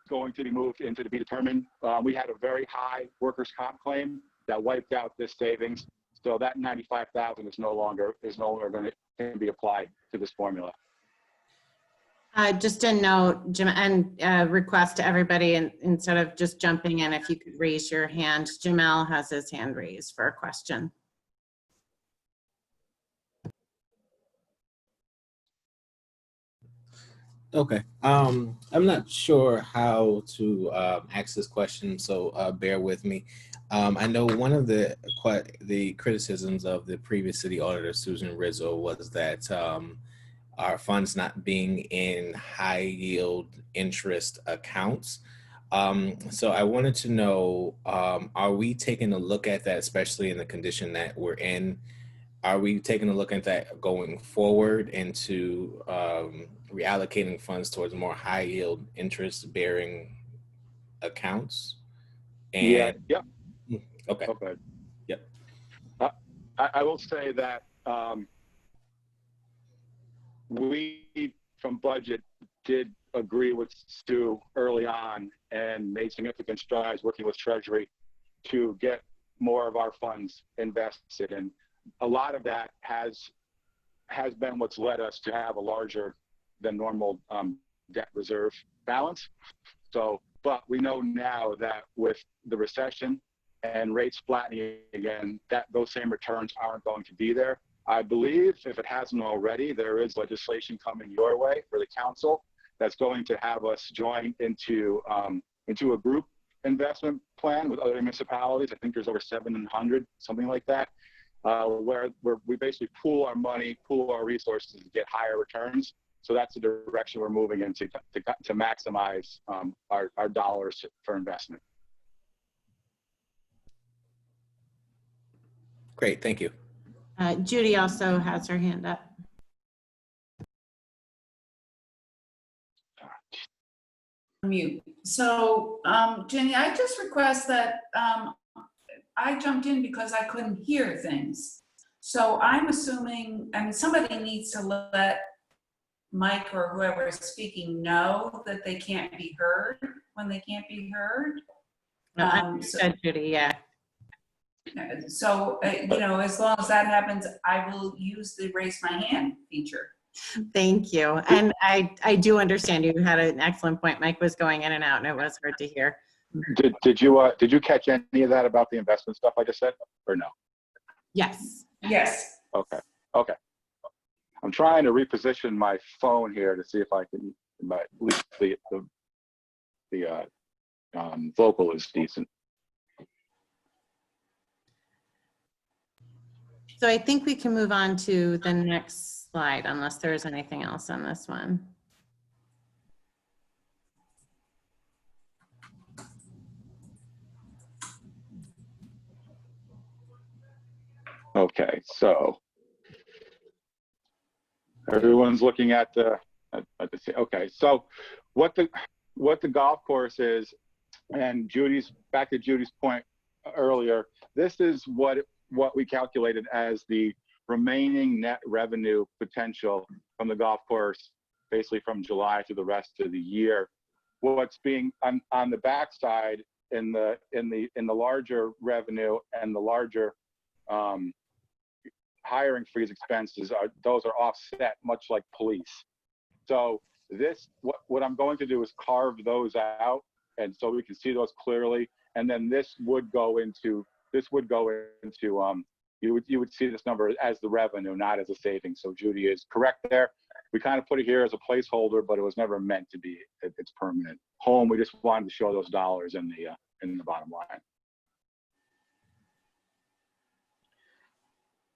Speaker 10: going to be moved into to be determined. We had a very high workers' comp claim that wiped out this savings. So that 95,000 is no longer going to be applied to this formula.
Speaker 1: Just a note, Jim, and request to everybody, and instead of just jumping in, if you could raise your hand. Jamel has his hand raised for a question.
Speaker 7: Okay. I'm not sure how to ask this question, so bear with me. I know one of the criticisms of the previous city auditor, Susan Rizzo, was that our funds not being in high yield interest accounts. So I wanted to know, are we taking a look at that, especially in the condition that we're in? Are we taking a look at that going forward into reallocating funds towards more high yield interest bearing accounts? And
Speaker 10: yeah.
Speaker 7: Okay.
Speaker 10: Okay.
Speaker 7: Yep.
Speaker 10: I will say that we from budget did agree with Stu early on and made significant strides working with Treasury to get more of our funds invested. And a lot of that has been what's led us to have a larger than normal debt reserve balance. So, but we know now that with the recession and rates flattening again, that those same returns aren't going to be there. I believe, if it hasn't already, there is legislation coming your way for the council that's going to have us join into a group investment plan with other municipalities. I think there's over 700, something like that, where we basically pool our money, pool our resources to get higher returns. So that's the direction we're moving into to maximize our dollars for investment.
Speaker 7: Great, thank you.
Speaker 1: Judy also has her hand up.
Speaker 11: Mute. So, Jenny, I just request that I jumped in because I couldn't hear things. So I'm assuming, I mean, somebody needs to let Mike or whoever is speaking know that they can't be heard when they can't be heard.
Speaker 1: Judy, yeah.
Speaker 11: So, you know, as long as that happens, I will use the raise my hand feature.
Speaker 1: Thank you. And I do understand you had an excellent point. Mike was going in and out and it was hard to hear.
Speaker 10: Did you catch any of that about the investment stuff I just said, or no?
Speaker 1: Yes.
Speaker 11: Yes.
Speaker 10: Okay. I'm trying to reposition my phone here to see if I can, at least the vocal is decent.
Speaker 1: So I think we can move on to the next slide unless there's anything else on this one.
Speaker 10: Okay, so everyone's looking at the okay. So what the golf course is, and back to Judy's point earlier, this is what we calculated as the remaining net revenue potential from the golf course, basically from July to the rest of the year. What's being on the backside in the larger revenue and the larger hiring freeze expenses those are offset, much like police. So what I'm going to do is carve those out, and so we can see those clearly. And then this would go into you would see this number as the revenue, not as a savings. So Judy is correct there. We kind of put it here as a placeholder, but it was never meant to be its permanent home. We just wanted to show those dollars in the bottom line.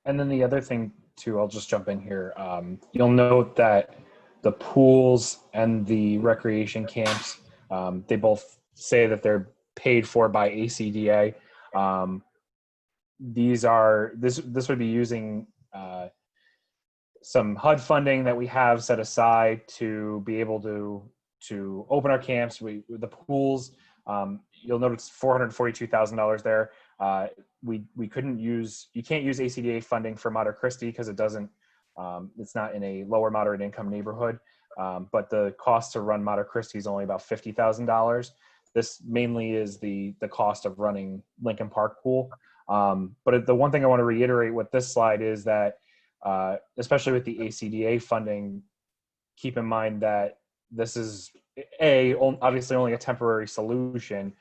Speaker 9: And then the other thing too, I'll just jump in here. You'll note that the pools and the recreation camps, they both say that they're paid for by ACDA. This would be using some HUD funding that we have set aside to be able to open our camps. The pools, you'll notice $442,000 there. You can't use ACDA funding for Mater Christi because it doesn't, it's not in a lower moderate income neighborhood. But the cost to run Mater Christi is only about $50,000. This mainly is the cost of running Lincoln Park Pool. But the one thing I want to reiterate with this slide is that, especially with the ACDA funding, keep in mind that this is obviously only a temporary solution.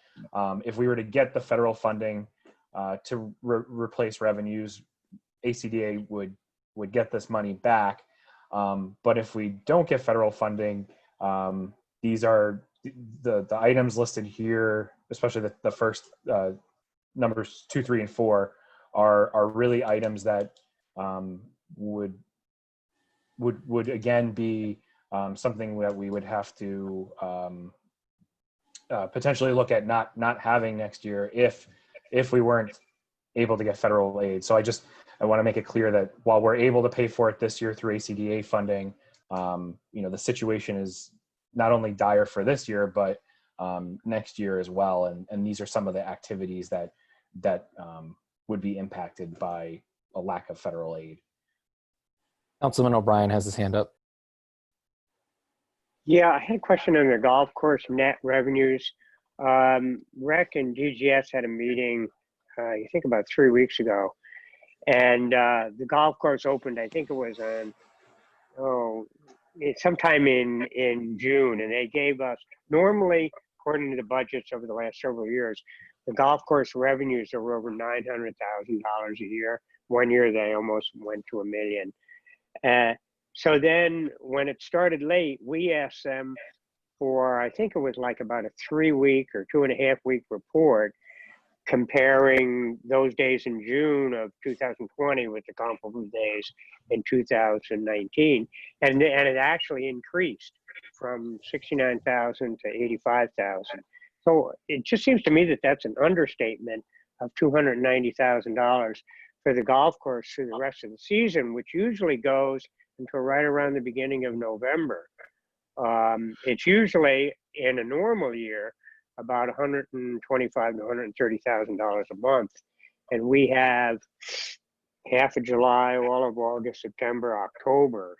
Speaker 9: If we were to get the federal funding to replace revenues, ACDA would get this money back. But if we don't get federal funding, these are the items listed here, especially the first numbers 2, 3, and 4 are really items that would again be something that we would have to potentially look at not having next year if we weren't able to get federal aid. So I want to make it clear that while we're able to pay for it this year through ACDA funding, the situation is not only dire for this year, but next year as well. And these are some of the activities that would be impacted by a lack of federal aid.
Speaker 8: Councilman O'Brien has his hand up.
Speaker 13: Yeah, I had a question on the golf course net revenues. Rec and DGS had a meeting, I think about 3 weeks ago, and the golf course opened. I think it was on sometime in June, and they gave us, normally according to the budgets over the last several years, the golf course revenues are over $900,000 a year. One year they almost went to $1 million. So then when it started late, we asked them for, I think it was like about a 3-week or 2.5-week report comparing those days in June of 2020 with the comparable days in 2019. And it actually increased from 69,000 to 85,000. So it just seems to me that that's an understatement of $290,000 for the golf course through the rest of the season, which usually goes until right around the beginning of November. It's usually in a normal year about $125,000 to $130,000 a month, and we have half of July, all of August, September, October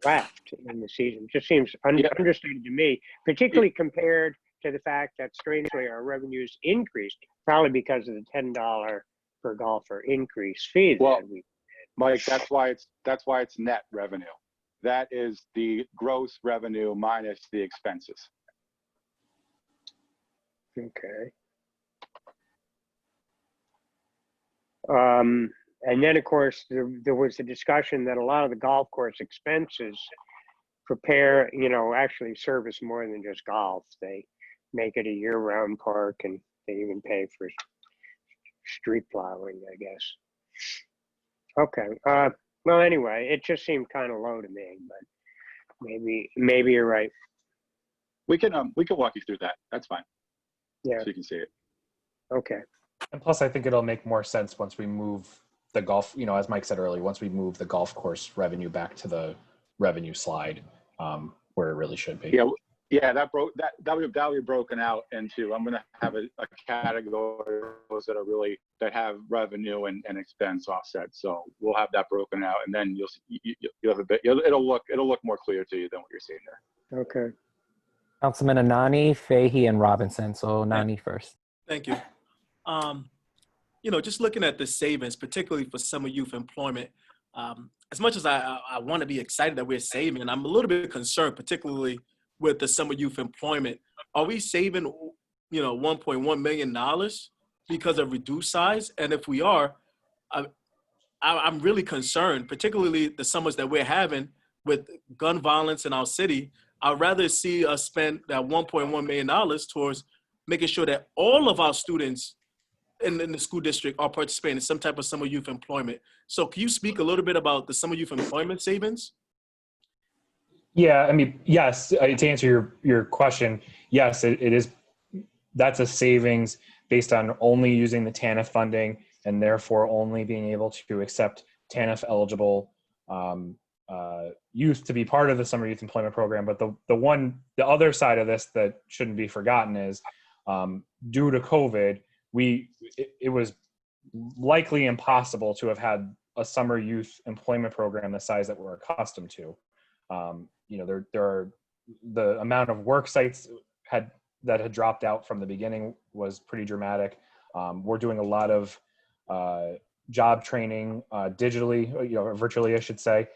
Speaker 13: left in the season. Just seems understated to me, particularly compared to the fact that strangely our revenues increased, probably because of the $10 per golfer increase fee.
Speaker 10: Well, Mike, that's why it's net revenue. That is the gross revenue minus the expenses.
Speaker 13: Okay. And then, of course, there was a discussion that a lot of the golf course expenses actually service more than just golf. They make it a year-round park, and they even pay for street plowing, I guess. Okay. Well, anyway, it just seemed kind of low to me, but maybe you're right.
Speaker 10: We can walk you through that. That's fine.
Speaker 13: Yeah.
Speaker 10: So you can see it.
Speaker 13: Okay.
Speaker 9: And plus, I think it'll make more sense once we move the golf, as Mike said earlier, once we move the golf course revenue back to the revenue slide where it really should be.
Speaker 10: Yeah, that will be broken out into, I'm going to have a category that have revenue and expense offset. So we'll have that broken out, and then you'll have a bit, it'll look more clear to you than what you're seeing there.
Speaker 13: Okay.
Speaker 8: Councilman Anani, Fahey, and Robinson. So Anani first.
Speaker 3: Thank you. Just looking at the savings, particularly for summer youth employment, as much as I want to be excited that we're saving, I'm a little bit concerned, particularly with the summer youth employment. Are we saving, $1.1 million because of reduced size? And if we are, I'm really concerned, particularly the summers that we're having with gun violence in our city. I'd rather see us spend that $1.1 million towards making sure that all of our students in the school district are participating in some type of summer youth employment. So can you speak a little bit about the summer youth employment savings?
Speaker 9: Yeah, I mean, yes, to answer your question, yes, it is. That's a savings based on only using the TANF funding and therefore only being able to accept TANF eligible youth to be part of the summer youth employment program. But the other side of this that shouldn't be forgotten is due to COVID, it was likely impossible to have had a summer youth employment program the size that we're accustomed to. There are the amount of work sites that had dropped out from the beginning was pretty dramatic. We're doing a lot of job training digitally, virtually, I should say.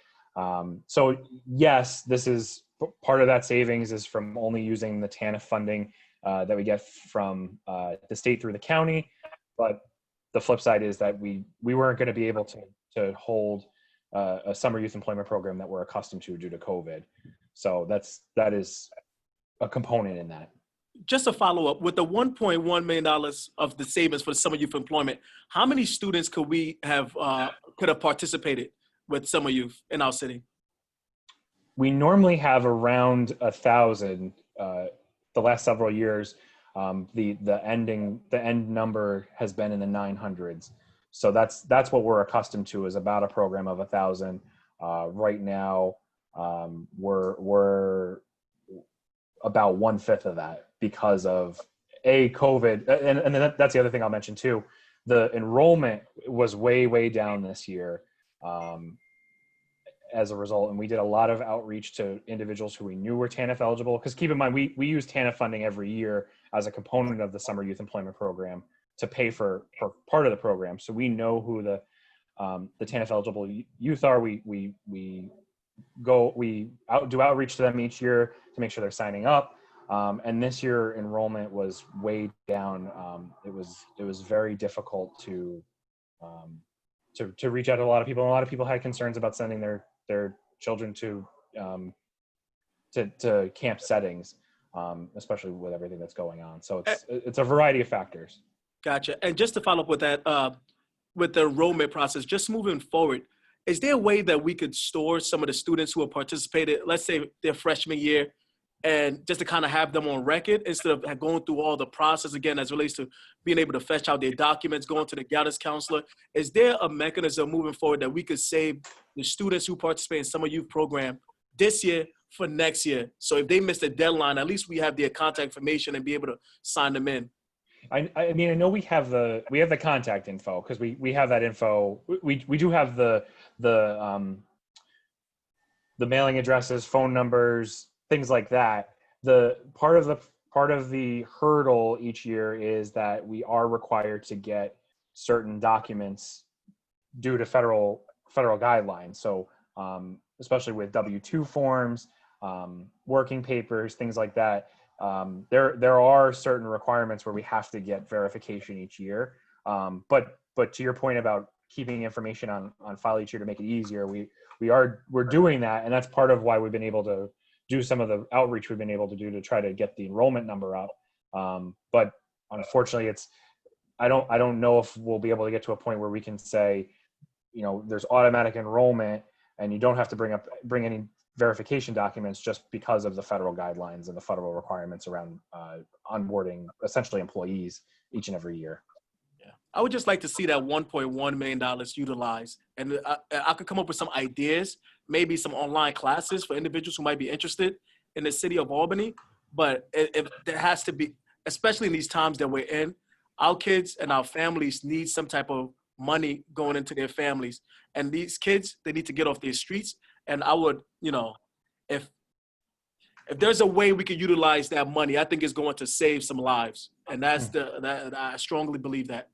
Speaker 9: So yes, this is part of that savings is from only using the TANF funding that we get from the state through the county. But the flip side is that we weren't going to be able to hold a summer youth employment program that we're accustomed to due to COVID. So that is a component in that.
Speaker 3: Just a follow up with the $1.1 million of the savings for the summer youth employment, how many students could have participated with summer youth in our city?
Speaker 9: We normally have around 1,000. The last several years, the end number has been in the 900s. So that's what we're accustomed to, is about a program of 1,000. Right now, we're about 1/5 of that because of COVID, and then that's the other thing I'll mention too. The enrollment was way down this year, as a result. And we did a lot of outreach to individuals who we knew were TANF eligible. Because keep in mind, we use TANF funding every year as a component of the Summer Youth Employment Program to pay for part of the program. So we know who the TANF eligible youth are. We do outreach to them each year to make sure they're signing up. And this year enrollment was way down. It was very difficult to reach out to a lot of people. And a lot of people had concerns about sending their children to camp settings, especially with everything that's going on. So it's a variety of factors.
Speaker 3: Gotcha. And just to follow up with that, with the enrollment process, just moving forward, is there a way that we could store some of the students who have participated, let's say their freshman year, and just to kind of have them on record instead of going through all the process again as it relates to being able to fetch out their documents, going to the guidance counselor? Is there a mechanism moving forward that we could save the students who participate in summer youth program this year for next year? So if they miss the deadline, at least we have their contact information and be able to sign them in.
Speaker 9: I mean, I know we have the contact info because we have that info. We do have the mailing addresses, phone numbers, things like that. The part of the hurdle each year is that we are required to get certain documents due to federal guidelines. So especially with W-2 forms, working papers, things like that. There are certain requirements where we have to get verification each year. But to your point about keeping information on file each year to make it easier, we're doing that, and that's part of why we've been able to do some of the outreach we've been able to do to try to get the enrollment number up. But unfortunately, I don't know if we'll be able to get to a point where we can say, there's automatic enrollment and you don't have to bring any verification documents just because of the federal guidelines and the federal requirements around onboarding essentially employees each and every year.
Speaker 3: Yeah, I would just like to see that $1.1 million utilized, and I could come up with some ideas, maybe some online classes for individuals who might be interested in the city of Albany. But if there has to be, especially in these times that we're in, our kids and our families need some type of money going into their families, and these kids, they need to get off their streets. And I would, if there's a way we could utilize that money, I think it's going to save some lives. And that's I strongly believe that.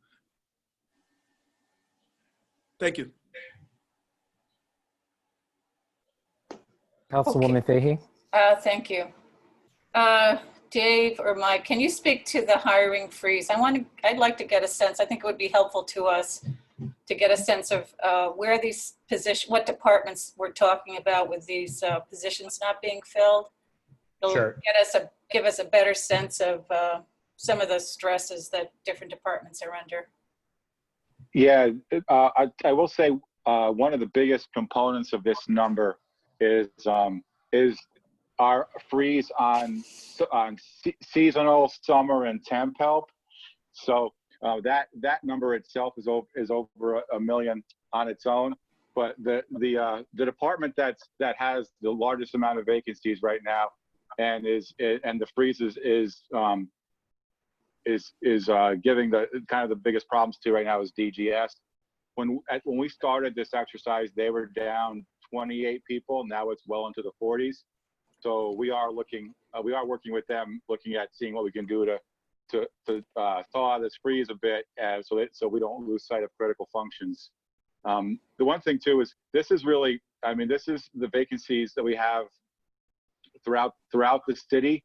Speaker 3: Thank you.
Speaker 8: Councilwoman Fahey?
Speaker 5: Thank you. Dave or Mike, can you speak to the hiring freeze? I'd like to get a sense, I think it would be helpful to us to get a sense of where these positions, what departments we're talking about with these positions not being filled. It'll
Speaker 9: Sure.
Speaker 5: give us a better sense of some of the stresses that different departments are under.
Speaker 10: Yeah, I will say one of the biggest components of this number is our freeze on seasonal, summer, and temp help. So that number itself is over $1 million on its own. But the department that has the largest amount of vacancies right now, and the freeze is giving the kind of the biggest problems to right now is DGS. When we started this exercise, they were down 28 people. Now it's well into the 40s. So we are working with them, looking at seeing what we can do to thaw this freeze a bit, so we don't lose sight of critical functions. The one thing too is this is the vacancies that we have throughout the city.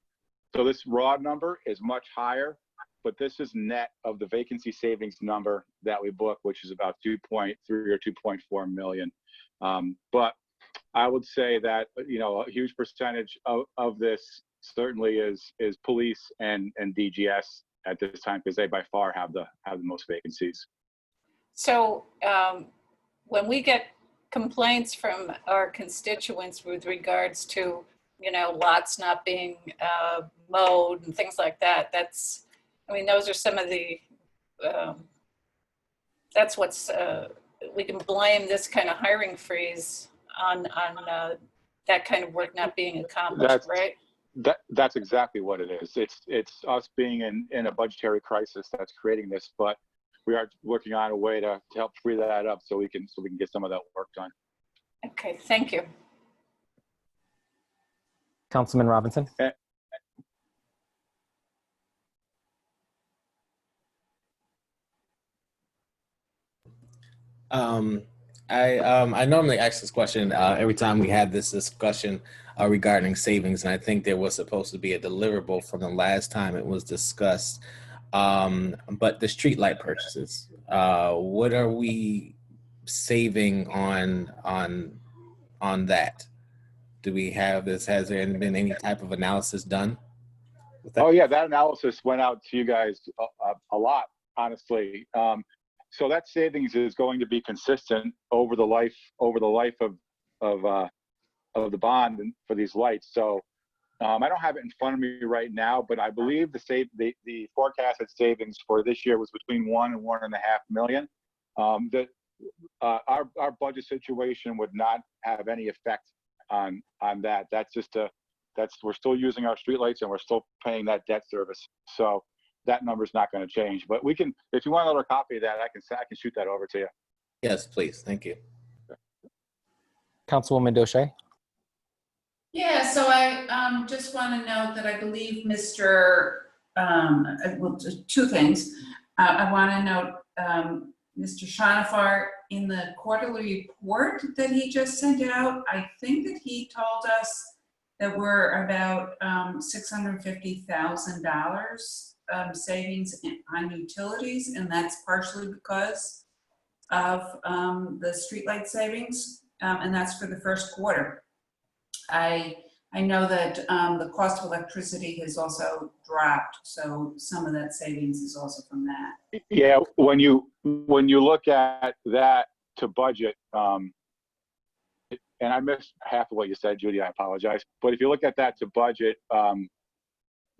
Speaker 10: So this raw number is much higher, but this is net of the vacancy savings number that we book, which is about 2.3 or 2.4 million. But I would say that a huge percentage of this certainly is police and DGS at this time, because they by far have the most vacancies.
Speaker 5: So when we get complaints from our constituents with regards to lots not being mowed and things like that, those are some of the that's what's we can blame this kind of hiring freeze on that kind of work not being accomplished, right?
Speaker 10: That's exactly what it is. It's us being in a budgetary crisis that's creating this, but we are working on a way to help free that up so we can get some of that work done.
Speaker 5: Okay, thank you.
Speaker 8: Councilman Robinson.
Speaker 7: I normally ask this question every time we had this discussion regarding savings, and I think there was supposed to be a deliverable from the last time it was discussed. But the streetlight purchases, what are we saving on that? Do we have this? Has there been any type of analysis done?
Speaker 10: Oh yeah, that analysis went out to you guys a lot, honestly. So that savings is going to be consistent over the life of the bond and for these lights. So I don't have it in front of me right now, but I believe the forecasted savings for this year was between $1 and $1.5 million. Our budget situation would not have any effect on that. That's just we're still using our streetlights and we're still paying that debt service. So that number's not going to change. But we can, if you want another copy of that, I can shoot that over to you.
Speaker 7: Yes, please. Thank you.
Speaker 8: Councilwoman Doche.
Speaker 11: Yeah, so I just want to note that I believe well, two things. I want to note Mr. Shanafar, in the quarterly report that he just sent out, I think that he told us that we're about $650,000 savings on utilities, and that's partially because of the streetlight savings, and that's for the first quarter. I know that the cost of electricity has also dropped, so some of that savings is also from that.
Speaker 10: Yeah, when you look at that to budget, and I missed half of what you said, Judy, I apologize. But if you look at that to budget,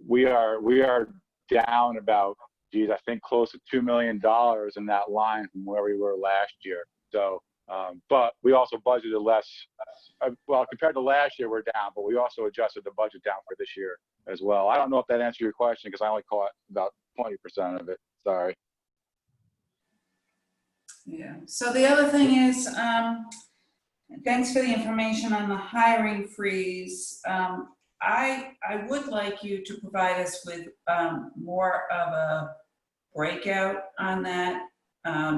Speaker 10: we are down about, geez, I think close to $2 million in that line from where we were last year. So, but we also budgeted less. Well, compared to last year, we're down, but we also adjusted the budget down for this year as well. I don't know if that answered your question because I only caught about 20% of it. Sorry.
Speaker 11: Yeah. So the other thing is, thanks for the information on the hiring freeze. I would like you to provide us with more of a breakout on that,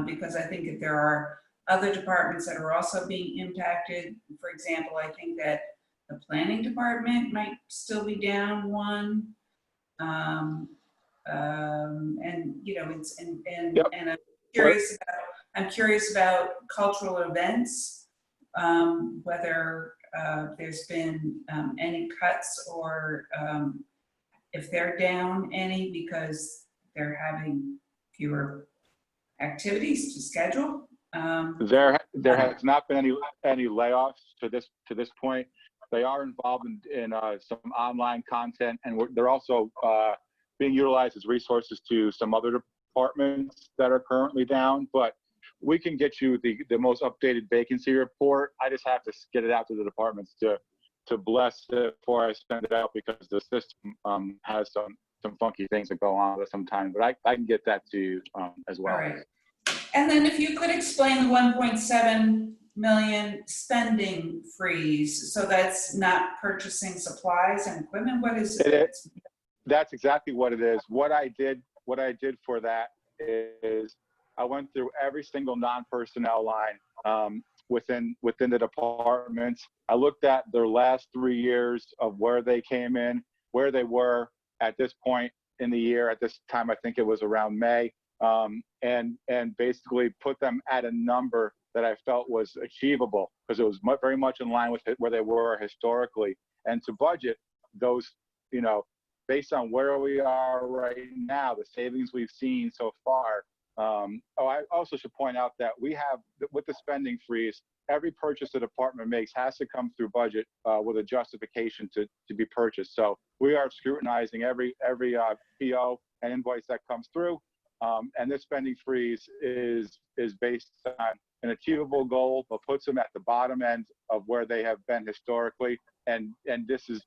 Speaker 11: because I think that there are other departments that are also being impacted. For example, I think that the planning department might still be down one. And you know, it's
Speaker 10: Yep.
Speaker 11: and I'm curious about cultural events, whether there's been any cuts or if they're down any because they're having fewer activities to schedule.
Speaker 10: There has not been any layoffs to this point. They are involved in some online content, and they're also being utilized as resources to some other departments that are currently down. But we can get you the most updated vacancy report. I just have to get it out to the departments to bless it before I send it out because the system has some funky things that go on with sometimes. But I can get that to you as well.
Speaker 11: All right. And then if you could explain the 1.7 million spending freeze. So that's not purchasing supplies and equipment. What is it?
Speaker 10: That's exactly what it is. What I did for that is I went through every single non-personnel line within the departments. I looked at their last 3 years of where they came in, where they were at this point in the year. At this time, I think it was around May, and basically put them at a number that I felt was achievable because it was very much in line with where they were historically. And to budget those, you know, based on where we are right now, the savings we've seen so far. I also should point out that we have, with the spending freeze, every purchase the department makes has to come through budget with a justification to be purchased. So we are scrutinizing every PO and invoice that comes through. And this spending freeze is based on an achievable goal, but puts them at the bottom end of where they have been historically. And this is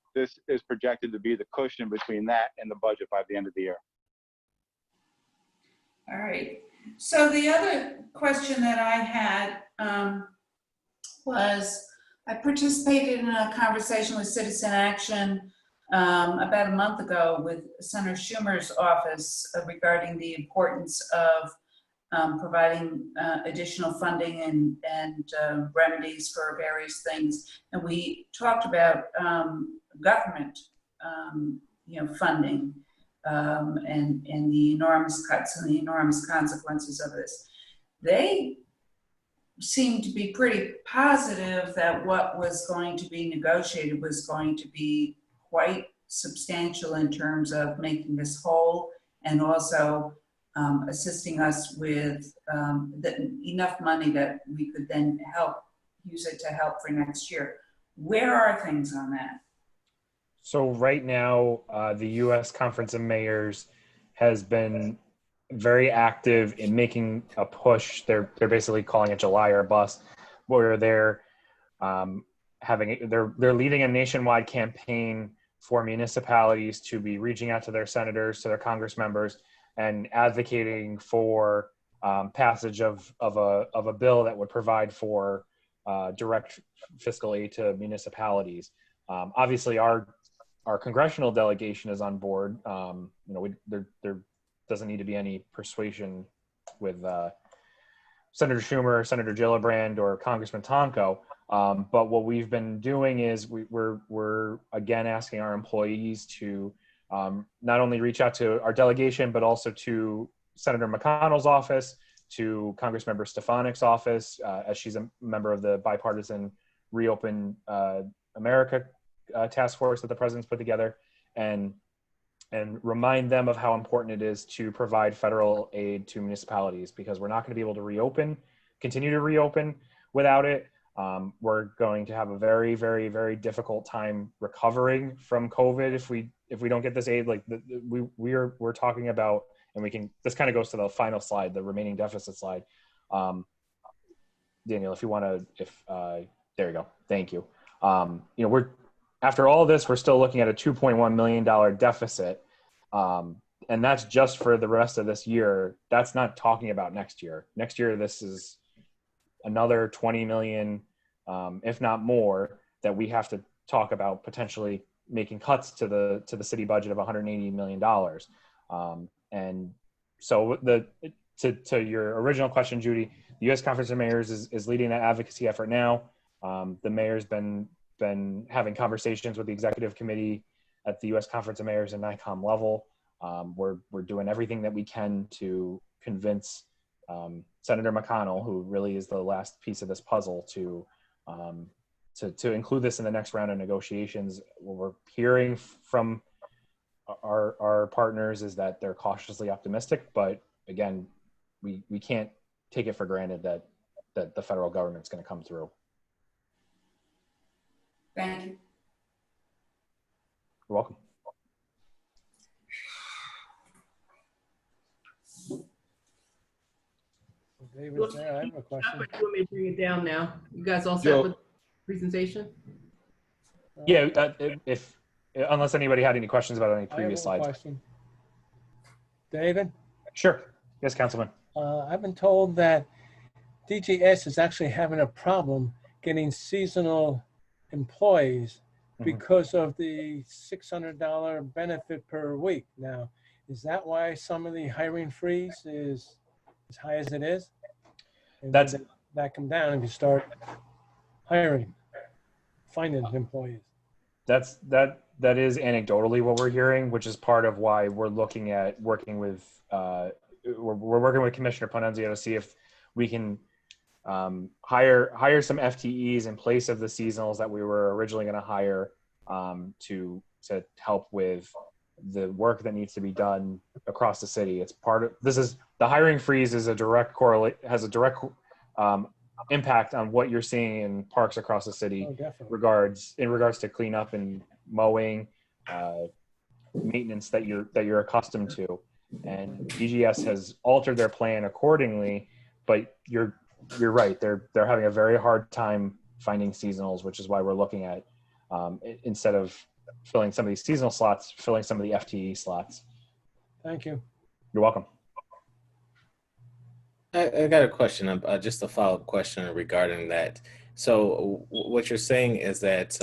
Speaker 10: projected to be the cushion between that and the budget by the end of the year.
Speaker 11: All right. So the other question that I had was I participated in a conversation with Citizen Action about a month ago with Senator Schumer's office regarding the importance of providing additional funding and remedies for various things. And we talked about government, funding and the enormous cuts and the enormous consequences of this. They seemed to be pretty positive that what was going to be negotiated was going to be quite substantial in terms of making this whole and also assisting us with enough money that we could then use it to help for next year. Where are things on that?
Speaker 9: So right now, the U.S. Conference of Mayors has been very active in making a push. They're basically calling it July or Bust, where they're leading a nationwide campaign for municipalities to be reaching out to their senators, to their Congress members, and advocating for passage of a bill that would provide for direct fiscal aid to municipalities. Obviously, our congressional delegation is on board. There doesn't need to be any persuasion with Senator Schumer, Senator Gillibrand, or Congressman Tonko. But what we've been doing is we're again asking our employees to not only reach out to our delegation, but also to Senator McConnell's office, to Congressmember Stefanik's office, as she's a member of the bipartisan Reopen America task force that the president's put together, and remind them of how important it is to provide federal aid to municipalities, because we're not going to be able to continue to reopen without it. We're going to have a very, very, very difficult time recovering from COVID if we don't get this aid. Like we're talking about, and this kind of goes to the final slide, the remaining deficit slide. Daniel, if you want to, there you go. Thank you. After all this, we're still looking at a $2.1 million deficit. And that's just for the rest of this year. That's not talking about next year. Next year, this is another 20 million, if not more, that we have to talk about potentially making cuts to the city budget of $180 million. And so to your original question, Judy, the U.S. Conference of Mayors is leading that advocacy effort now. The mayor's been having conversations with the executive committee at the U.S. Conference of Mayors and NICOM level. We're doing everything that we can to convince Senator McConnell, who really is the last piece of this puzzle, to include this in the next round of negotiations. What we're hearing from our partners is that they're cautiously optimistic, but again, we can't take it for granted that the federal government's going to come through.
Speaker 11: Thank you.
Speaker 9: You're welcome.
Speaker 14: David's there. I have a question.
Speaker 12: You want me to bring it down now? You guys all set
Speaker 2: Joe.
Speaker 12: with the presentation?
Speaker 9: Yeah, if unless anybody had any questions about any previous
Speaker 14: I have
Speaker 9: slides.
Speaker 14: a question. David,
Speaker 9: Sure. Yes, Councilman.
Speaker 14: I've been told that DGS is actually having a problem getting seasonal employees because of the $600 benefit per week. Now, is that why some of the hiring freeze is as high as it is? And
Speaker 9: That's-
Speaker 14: will that come down if you start hiring, finding employees?
Speaker 9: That is anecdotally what we're hearing, which is part of why we're looking at working with we're working with Commissioner Ponenzio to see if we can hire some FTEs in place of the seasonals that we were originally going to hire to help with the work that needs to be done across the city. It's part of the hiring freeze is a direct has a direct impact on what you're seeing in parks across the city.
Speaker 14: Oh, definitely.
Speaker 9: in regards to cleanup and mowing, maintenance that you're accustomed to. And DGS has altered their plan accordingly, but you're right. They're having a very hard time finding seasonals, which is why we're looking at instead of filling some of these seasonal slots, filling some of the FTE slots.
Speaker 14: Thank you.
Speaker 9: You're welcome.
Speaker 7: I got a question, just a follow-up question regarding that. So what you're saying is that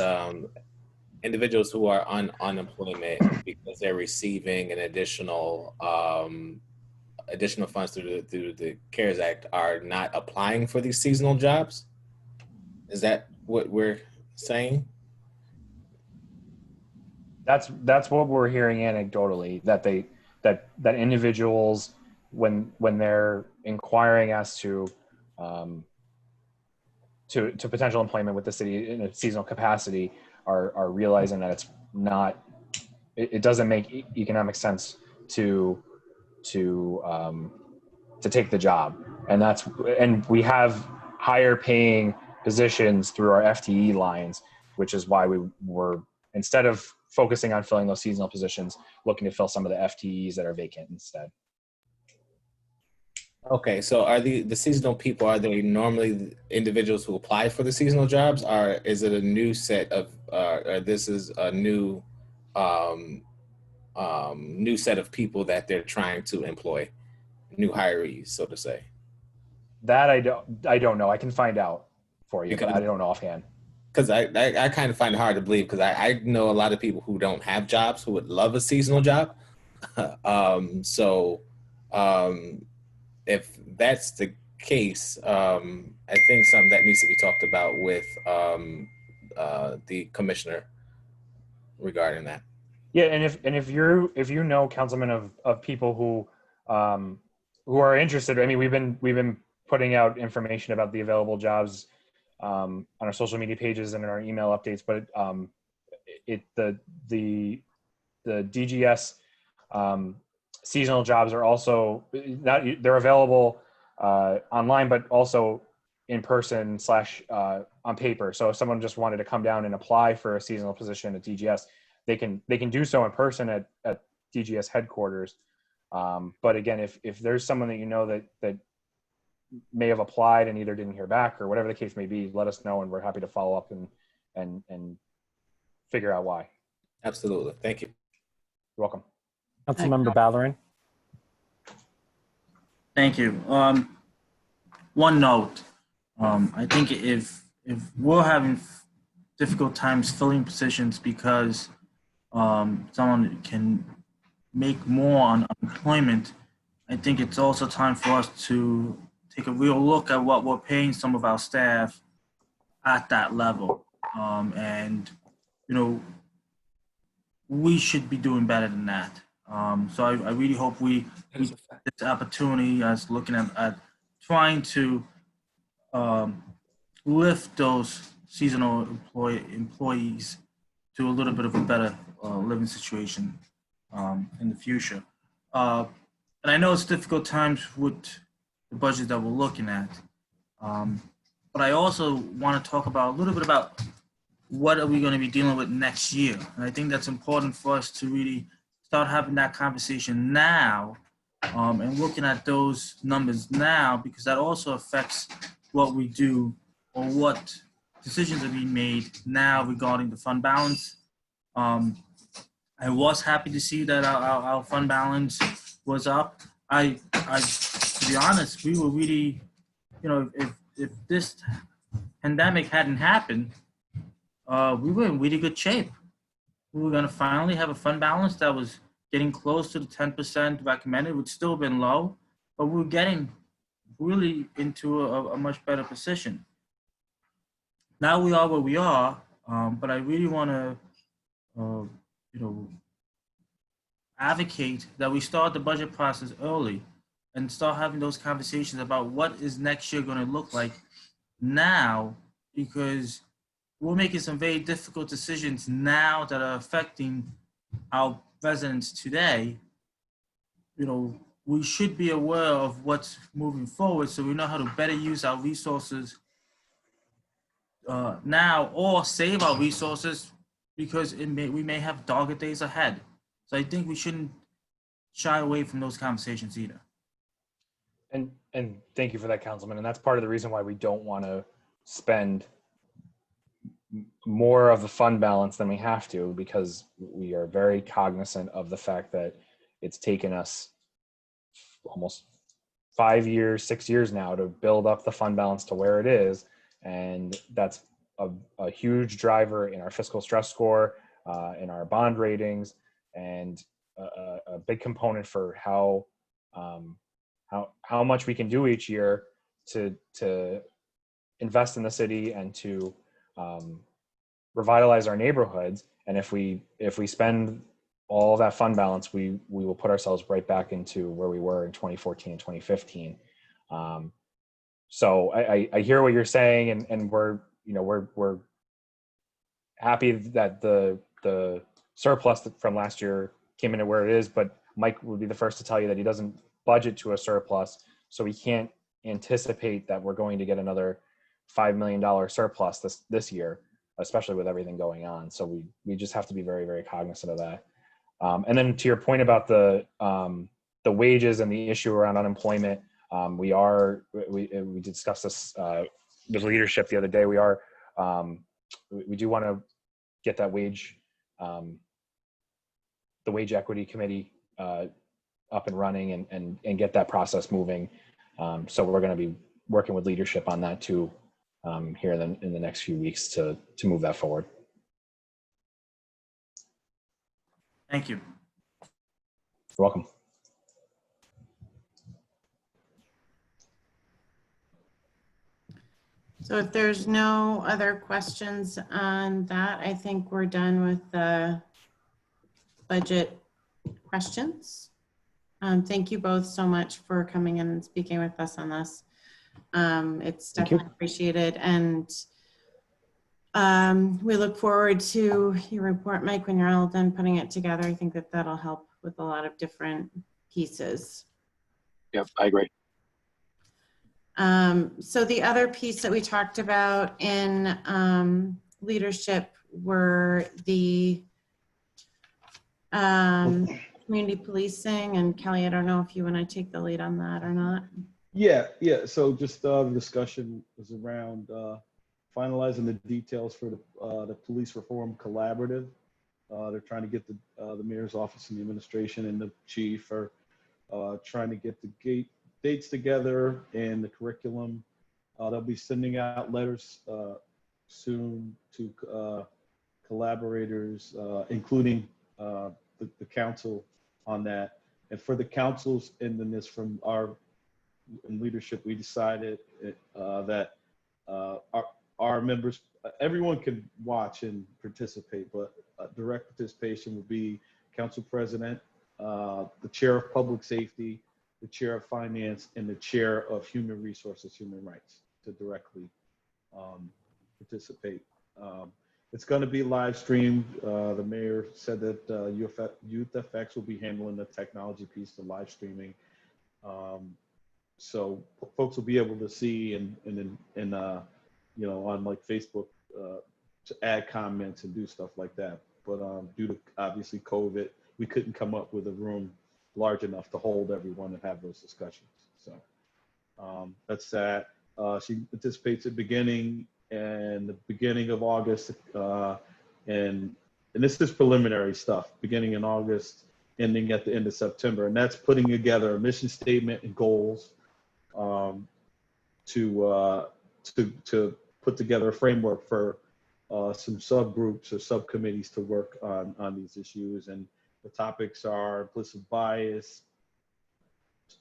Speaker 7: individuals who are on unemployment because they're receiving an additional funds through the CARES Act are not applying for these seasonal jobs? Is that what we're saying?
Speaker 9: That's what we're hearing anecdotally, that individuals when they're inquiring as to potential employment with the city in a seasonal capacity are realizing that it doesn't make economic sense to take the job, and we have higher paying positions through our FTE lines, which is why we were, instead of focusing on filling those seasonal positions, looking to fill some of the FTEs that are vacant instead.
Speaker 7: Okay, so are the seasonal people, are they normally individuals who apply for the seasonal jobs, or is it a new set of, or this is a new set of people that they're trying to employ, new hirees, so to say?
Speaker 9: That I don't know. I can find out for you, but I don't know offhand.
Speaker 7: Because I kind of find it hard to believe, because I know a lot of people who don't have jobs who would love a seasonal job. If that's the case, I think something that needs to be talked about with the commissioner regarding that.
Speaker 9: Yeah, and if you know, councilman, of people who are interested, I mean, we've been putting out information about the available jobs on our social media pages and in our email updates, but the DGS seasonal jobs are also they're available online, but also in person / on paper. So if someone just wanted to come down and apply for a seasonal position at DGS, they can do so in person at DGS headquarters. But again, if there's someone that you know that may have applied and either didn't hear back or whatever the case may be, let us know, and we're happy to follow up and figure out why.
Speaker 7: Absolutely. Thank you.
Speaker 9: You're welcome.
Speaker 8: Councilmember Ballerin.
Speaker 15: Thank you. One note, I think if we're having difficult times filling positions because someone can make more on unemployment, I think it's also time for us to take a real look at what we're paying some of our staff at that level. And, we should be doing better than that. So I really hope we take this opportunity as looking at trying to lift those seasonal employees to a little bit of a better living situation in the future. And I know it's difficult times with the budget that we're looking at, but I also want to talk about a little bit about what are we going to be dealing with next year. And I think that's important for us to really start having that conversation now and looking at those numbers now, because that also affects what we do or what decisions are being made now regarding the fund balance. I was happy to see that our fund balance was up. To be honest, we were really, if this pandemic hadn't happened, we were in really good shape. We were going to finally have a fund balance that was getting close to the 10% recommended, which still been low, but we were getting really into a much better position. Now we are where we are, but I really want to, advocate that we start the budget process early and start having those conversations about what is next year going to look like now, because we're making some very difficult decisions now that are affecting our residents today. We should be aware of what's moving forward so we know how to better use our resources now, or save our resources because we may have darker days ahead. So I think we shouldn't shy away from those conversations either.
Speaker 9: And thank you for that, Councilman. And that's part of the reason why we don't want to spend more of the fund balance than we have to, because we are very cognizant of the fact that it's taken us almost 5 years, 6 years now to build up the fund balance to where it is. And that's a huge driver in our fiscal stress score, in our bond ratings, and a big component for how much we can do each year to invest in the city and to revitalize our neighborhoods. And if we spend all that fund balance, we will put ourselves right back into where we were in 2014 and 2015. So I hear what you're saying, and we're happy that the surplus from last year came in at where it is, but Mike would be the first to tell you that he doesn't budget to a surplus, so we can't anticipate that we're going to get another $5 million surplus this year, especially with everything going on. So we just have to be very, very cognizant of that. And then to your point about the wages and the issue around unemployment, we discussed this with leadership the other day. We do want to get that the wage equity committee up and running and get that process moving. So we're going to be working with leadership on that too here in the next few weeks to move that forward.
Speaker 15: Thank you.
Speaker 9: You're welcome.
Speaker 1: So if there's no other questions on that, I think we're done with the budget questions. Thank you both so much for coming in and speaking with us on this. It's definitely appreciated. And we look forward to your report, Mike, when you're all done putting it together. I think that that'll help with a lot of different pieces.
Speaker 10: Yep, I agree.
Speaker 1: So the other piece that we talked about in leadership were the community policing. And Kelly, I don't know if you want to take the lead on that or not.
Speaker 2: Yeah. So just the discussion was around finalizing the details for the police reform collaborative. They're trying to get the mayor's office and the administration and the chief are trying to get the dates together and the curriculum. They'll be sending out letters soon to collaborators, including the council on that. And for the councils in this from our leadership, we decided that our members, everyone can watch and participate, but direct participation would be council president, the chair of public safety, the chair of finance, and the chair of human resources, human rights to directly participate. It's going to be live streamed. The mayor said that Youth FX will be handling the technology piece, the live streaming. So folks will be able to see and on like Facebook to add comments and do stuff like that. But due to obviously COVID, we couldn't come up with a room large enough to hold everyone and have those discussions. So that's that. She anticipates it beginning in the beginning of August, and this is preliminary stuff, beginning in August, ending at the end of September, and that's putting together a mission statement and goals to put together a framework for some subgroups or subcommittees to work on these issues. And the topics are implicit bias,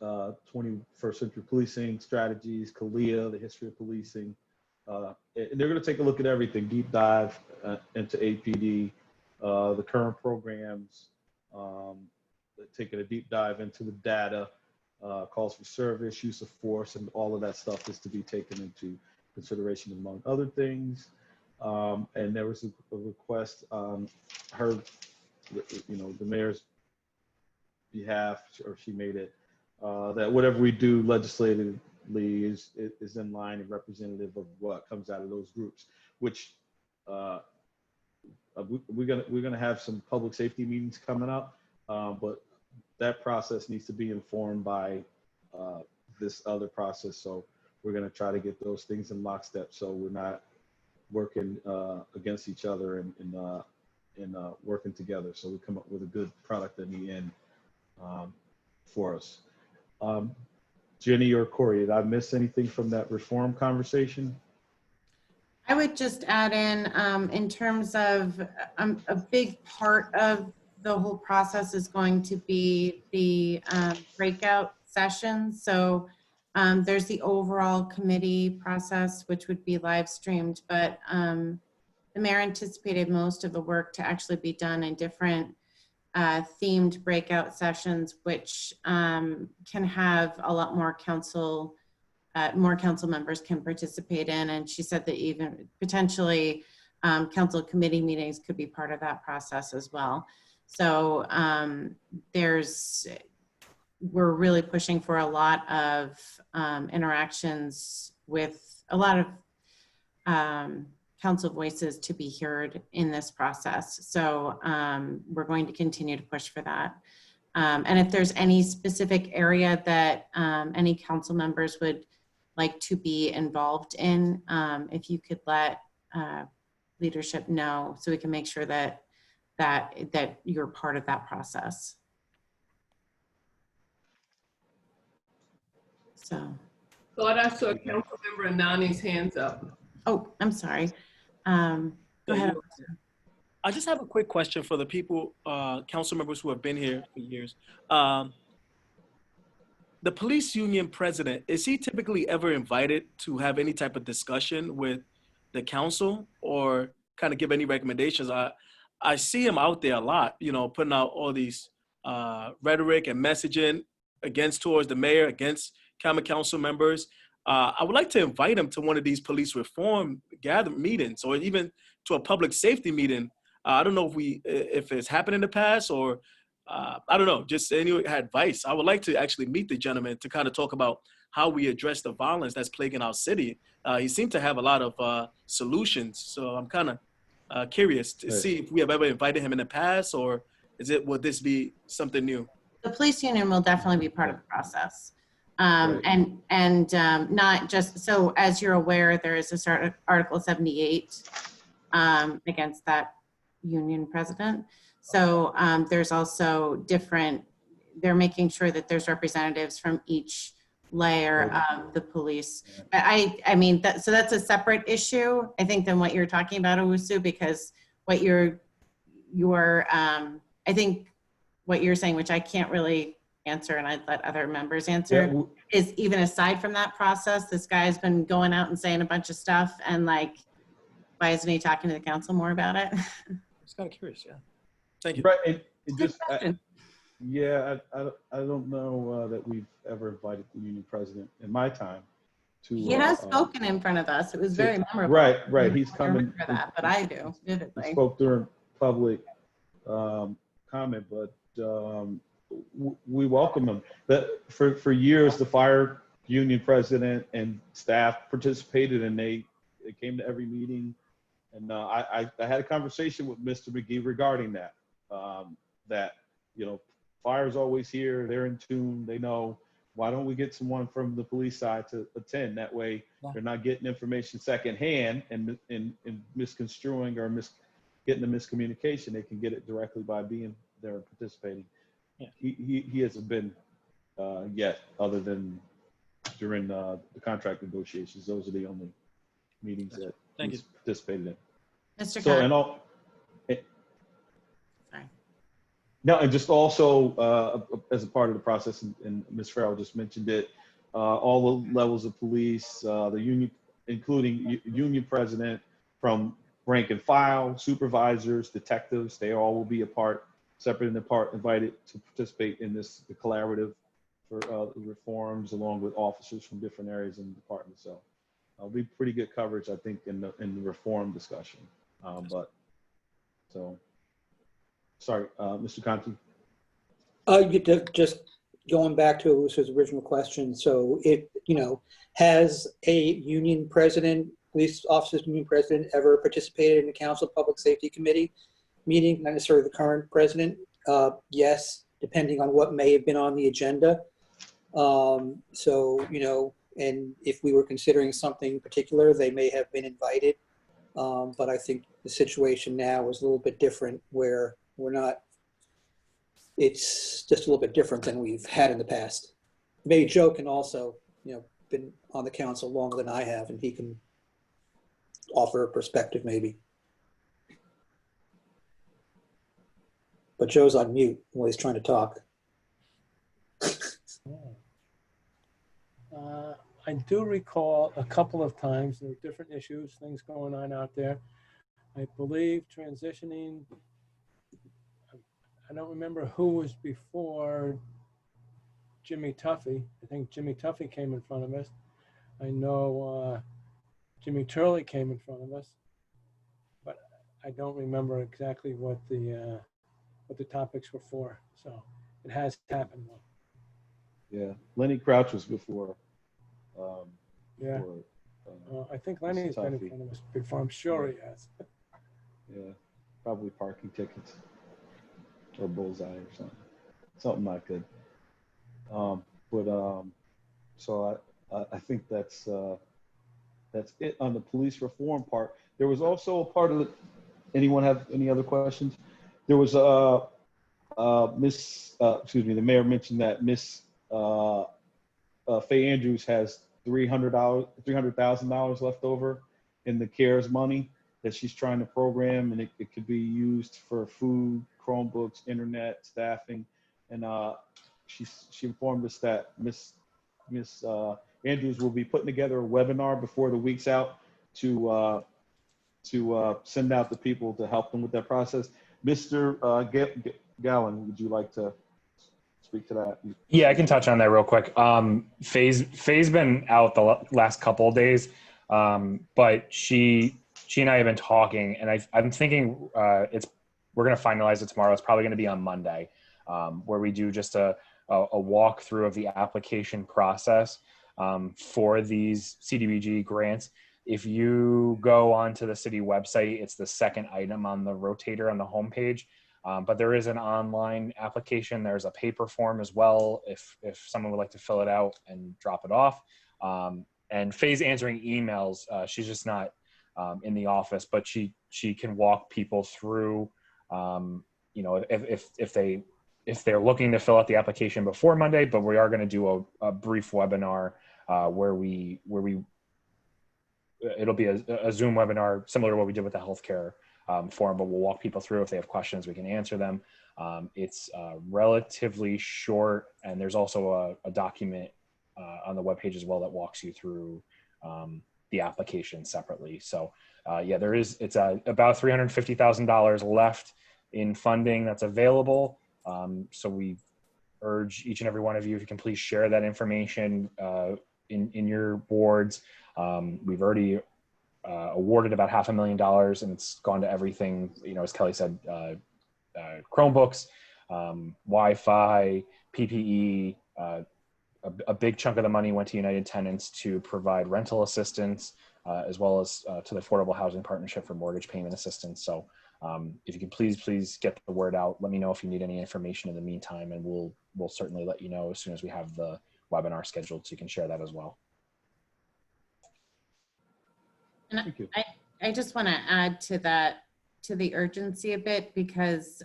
Speaker 2: 21st century policing strategies, CALEA, the history of policing. And they're going to take a look at everything, deep dive into APD, the current programs, taking a deep dive into the data, calls for service, use of force, and all of that stuff is to be taken into consideration among other things. And there was a request on her, the mayor's behalf, or she made it, that whatever we do legislatively is in line and representative of what comes out of those groups, which we're gonna have some public safety meetings coming up, but that process needs to be informed by this other process. So we're gonna try to get those things in lockstep, so we're not working against each other and working together. So we come up with a good product in the end for us. Jenny or Corey, did I miss anything from that reform conversation?
Speaker 1: I would just add in terms of a big part of the whole process is going to be the breakout sessions. So there's the overall committee process, which would be live streamed, but the mayor anticipated most of the work to actually be done in different themed breakout sessions, which can have a lot more council members can participate in. And she said that even potentially council committee meetings could be part of that process as well. So we're really pushing for a lot of interactions with a lot of council voices to be heard in this process. So we're going to continue to push for that. And if there's any specific area that any council members would like to be involved in, if you could let leadership know so we can make sure that you're part of that process. So
Speaker 12: Thought I saw Councilmember Anani's hands up.
Speaker 1: Oh, I'm sorry. Go ahead.
Speaker 3: I just have a quick question for the people, council members who have been here for years. The police union president, is he typically ever invited to have any type of discussion with the council or kind of give any recommendations? I see him out there a lot, you know, putting out all these rhetoric and messaging towards the mayor, against common council members. I would like to invite him to one of these police reform meetings, or even to a public safety meeting. I don't know if it's happened in the past, or I don't know, just any advice. I would like to actually meet the gentleman to kind of talk about how we address the violence that's plaguing our city. He seemed to have a lot of solutions. So I'm kind of curious to see if we have ever invited him in the past, or would this be something new?
Speaker 1: The police union will definitely be part of the process. And not just, so as you're aware, there is a Article 78 against that union president. So there's also they're making sure that there's representatives from each layer of the police. But I mean, so that's a separate issue, I think, than what you're talking about, Owusu, because what I think what you're saying, which I can't really answer and I'd let other members answer, is even aside from that process, this guy's been going out and saying a bunch of stuff, and like, why isn't he talking to the council more about it?
Speaker 3: Just kind of curious, yeah. Thank you.
Speaker 2: Right, it just, I don't know that we've ever invited the union president in my time to.
Speaker 1: He has spoken in front of us. It was very memorable.
Speaker 2: Right. He's coming.
Speaker 1: For that, but I do vividly.
Speaker 2: He spoke during public comment, but we welcome him. For years, the fire union president and staff participated, and they came to every meeting. And I had a conversation with Mr. McGee regarding that. That, you know, fire's always here. They're in tune. They know. Why don't we get someone from the police side to attend? That way, they're not getting information secondhand and misconstruing or getting the miscommunication. They can get it directly by being there and participating. Yeah. He hasn't been yet, other than during the contract negotiations. Those are the only meetings that he's participated in.
Speaker 1: Mr.
Speaker 2: So, and all. No, and just also as a part of the process, and Ms. Farrell just mentioned it, all the levels of police, the union, including union president, from rank and file, supervisors, detectives, they all will be separate and apart, invited to participate in the collaborative for reforms, along with officers from different areas in the department. So it'll be pretty good coverage, I think, in the reform discussion. Sorry, Mr. Conti.
Speaker 4: Just going back to Owusu's original question. So has a union president, police officers union president, ever participated in the council public safety committee meeting? Not necessarily the current president. Yes, depending on what may have been on the agenda. And if we were considering something particular, they may have been invited. But I think the situation now is a little bit different, where it's just a little bit different than we've had in the past. Maybe Joe can also, been on the council longer than I have, and he can offer a perspective maybe. But Joe's on mute while he's trying to talk.
Speaker 14: I do recall a couple of times there were different issues, things going on out there. I believe transitioning, I don't remember who was before Jimmy Tuffy. I think Jimmy Tuffy came in front of us. I know Jimmy Turley came in front of us, but I don't remember exactly what the topics were for. So it has happened.
Speaker 2: Yeah, Lenny Crouch was before.
Speaker 14: Yeah.
Speaker 2: before,
Speaker 14: I think Lenny's been in front of us before. I'm sure he has.
Speaker 2: Yeah, probably parking tickets or bullseye or something not good. So I think that's it on the police reform part. There was also a part of it. Anyone have any other questions? There was the mayor mentioned that Miss Faye Andrews has $300,000 left over in the CARES money that she's trying to program, and it could be used for food, Chromebooks, internet, staffing, and she informed us that Miss Andrews will be putting together a webinar before the week's out to send out to people to help them with that process. Mr. Gallen, would you like to speak to that?
Speaker 9: Yeah, I can touch on that real quick. Faye's been out the last couple of days, but she and I have been talking, and I'm thinking we're going to finalize it tomorrow. It's probably going to be on Monday, where we do just a walkthrough of the application process for these CDBG grants. If you go onto the city website, it's the second item on the rotator on the homepage. But there is an online application. There's a paper form as well if someone would like to fill it out and drop it off. And Faye's answering emails. She's just not in the office, but she can walk people through, if they're looking to fill out the application before Monday, but we are going to do a brief webinar where it'll be a Zoom webinar similar to what we did with the healthcare forum, but we'll walk people through. If they have questions, we can answer them. It's relatively short, and there's also a document on the webpage as well that walks you through the application separately. So yeah, it's about $350,000 left in funding that's available. So we urge each and every one of you, if you can please share that information in your boards. We've already awarded about $500,000, and it's gone to everything, as Kelly said, Chromebooks, Wi-Fi, PPE. A big chunk of the money went to United Tenants to provide rental assistance, as well as to the Affordable Housing Partnership for mortgage payment assistance. So if you can please get the word out. Let me know if you need any information in the meantime, and we'll certainly let you know as soon as we have the webinar scheduled, so you can share that as well.
Speaker 1: And I just want to add to that, to the urgency a bit, because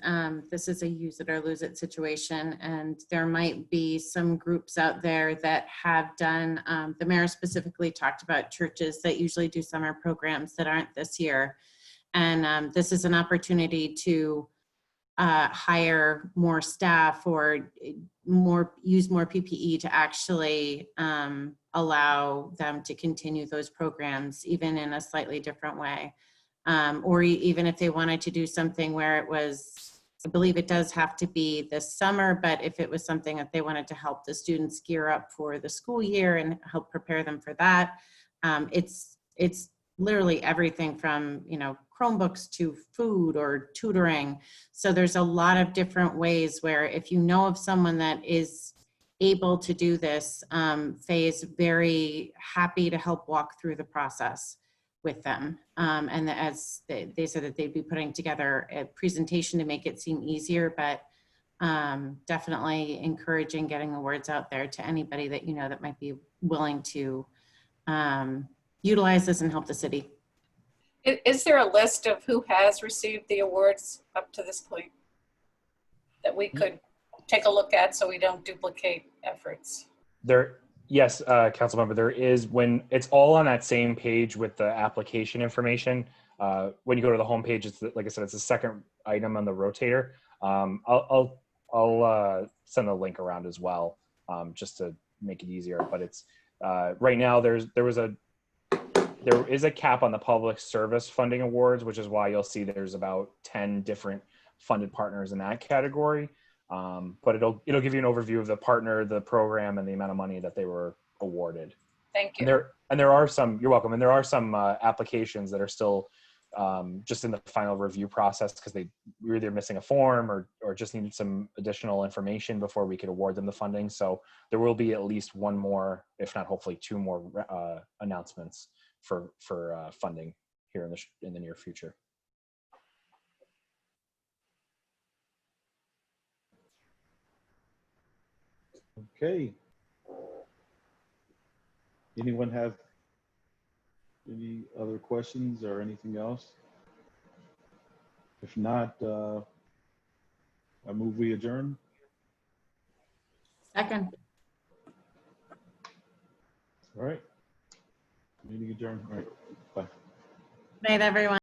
Speaker 1: this is a use it or lose it situation, and there might be some groups out there that have done, the mayor specifically talked about churches that usually do summer programs that aren't this year. And this is an opportunity to hire more staff or use more PPE to actually allow them to continue those programs, even in a slightly different way. Or even if they wanted to do something where it was, I believe it does have to be this summer, but if it was something that they wanted to help the students gear up for the school year and help prepare them for that, it's literally everything from, Chromebooks to food or tutoring. So there's a lot of different ways where if you know of someone that is able to do this, Faye is very happy to help walk through the process with them. And as they said that they'd be putting together a presentation to make it seem easier, but definitely encouraging getting the words out there to anybody that that might be willing to utilize this and help the city.
Speaker 5: Is there a list of who has received the awards up to this point that we could take a look at so we don't duplicate efforts?
Speaker 9: There Yes, council member, there is, when it's all on that same page with the application information. When you go to the home page, it's like I said, it's the second item on the rotator. I'll send a link around as well, just to make it easier. But it's right now there is a cap on the public service funding awards, which is why you'll see there's about 10 different funded partners in that category. But it'll give you an overview of the partner, the program, and the amount of money that they were awarded.
Speaker 5: Thank you.
Speaker 9: And there are some, you're welcome. And there are some applications that are still just in the final review process because they were either missing a form or just needed some additional information before we could award them the funding. So there will be at least one more, if not hopefully two more announcements for funding here in the near future.
Speaker 2: Okay. Anyone have any other questions or anything else? If not, I move we adjourn.
Speaker 1: Second.
Speaker 2: All right. Meeting adjourned. All right. Bye.
Speaker 1: Night, everyone.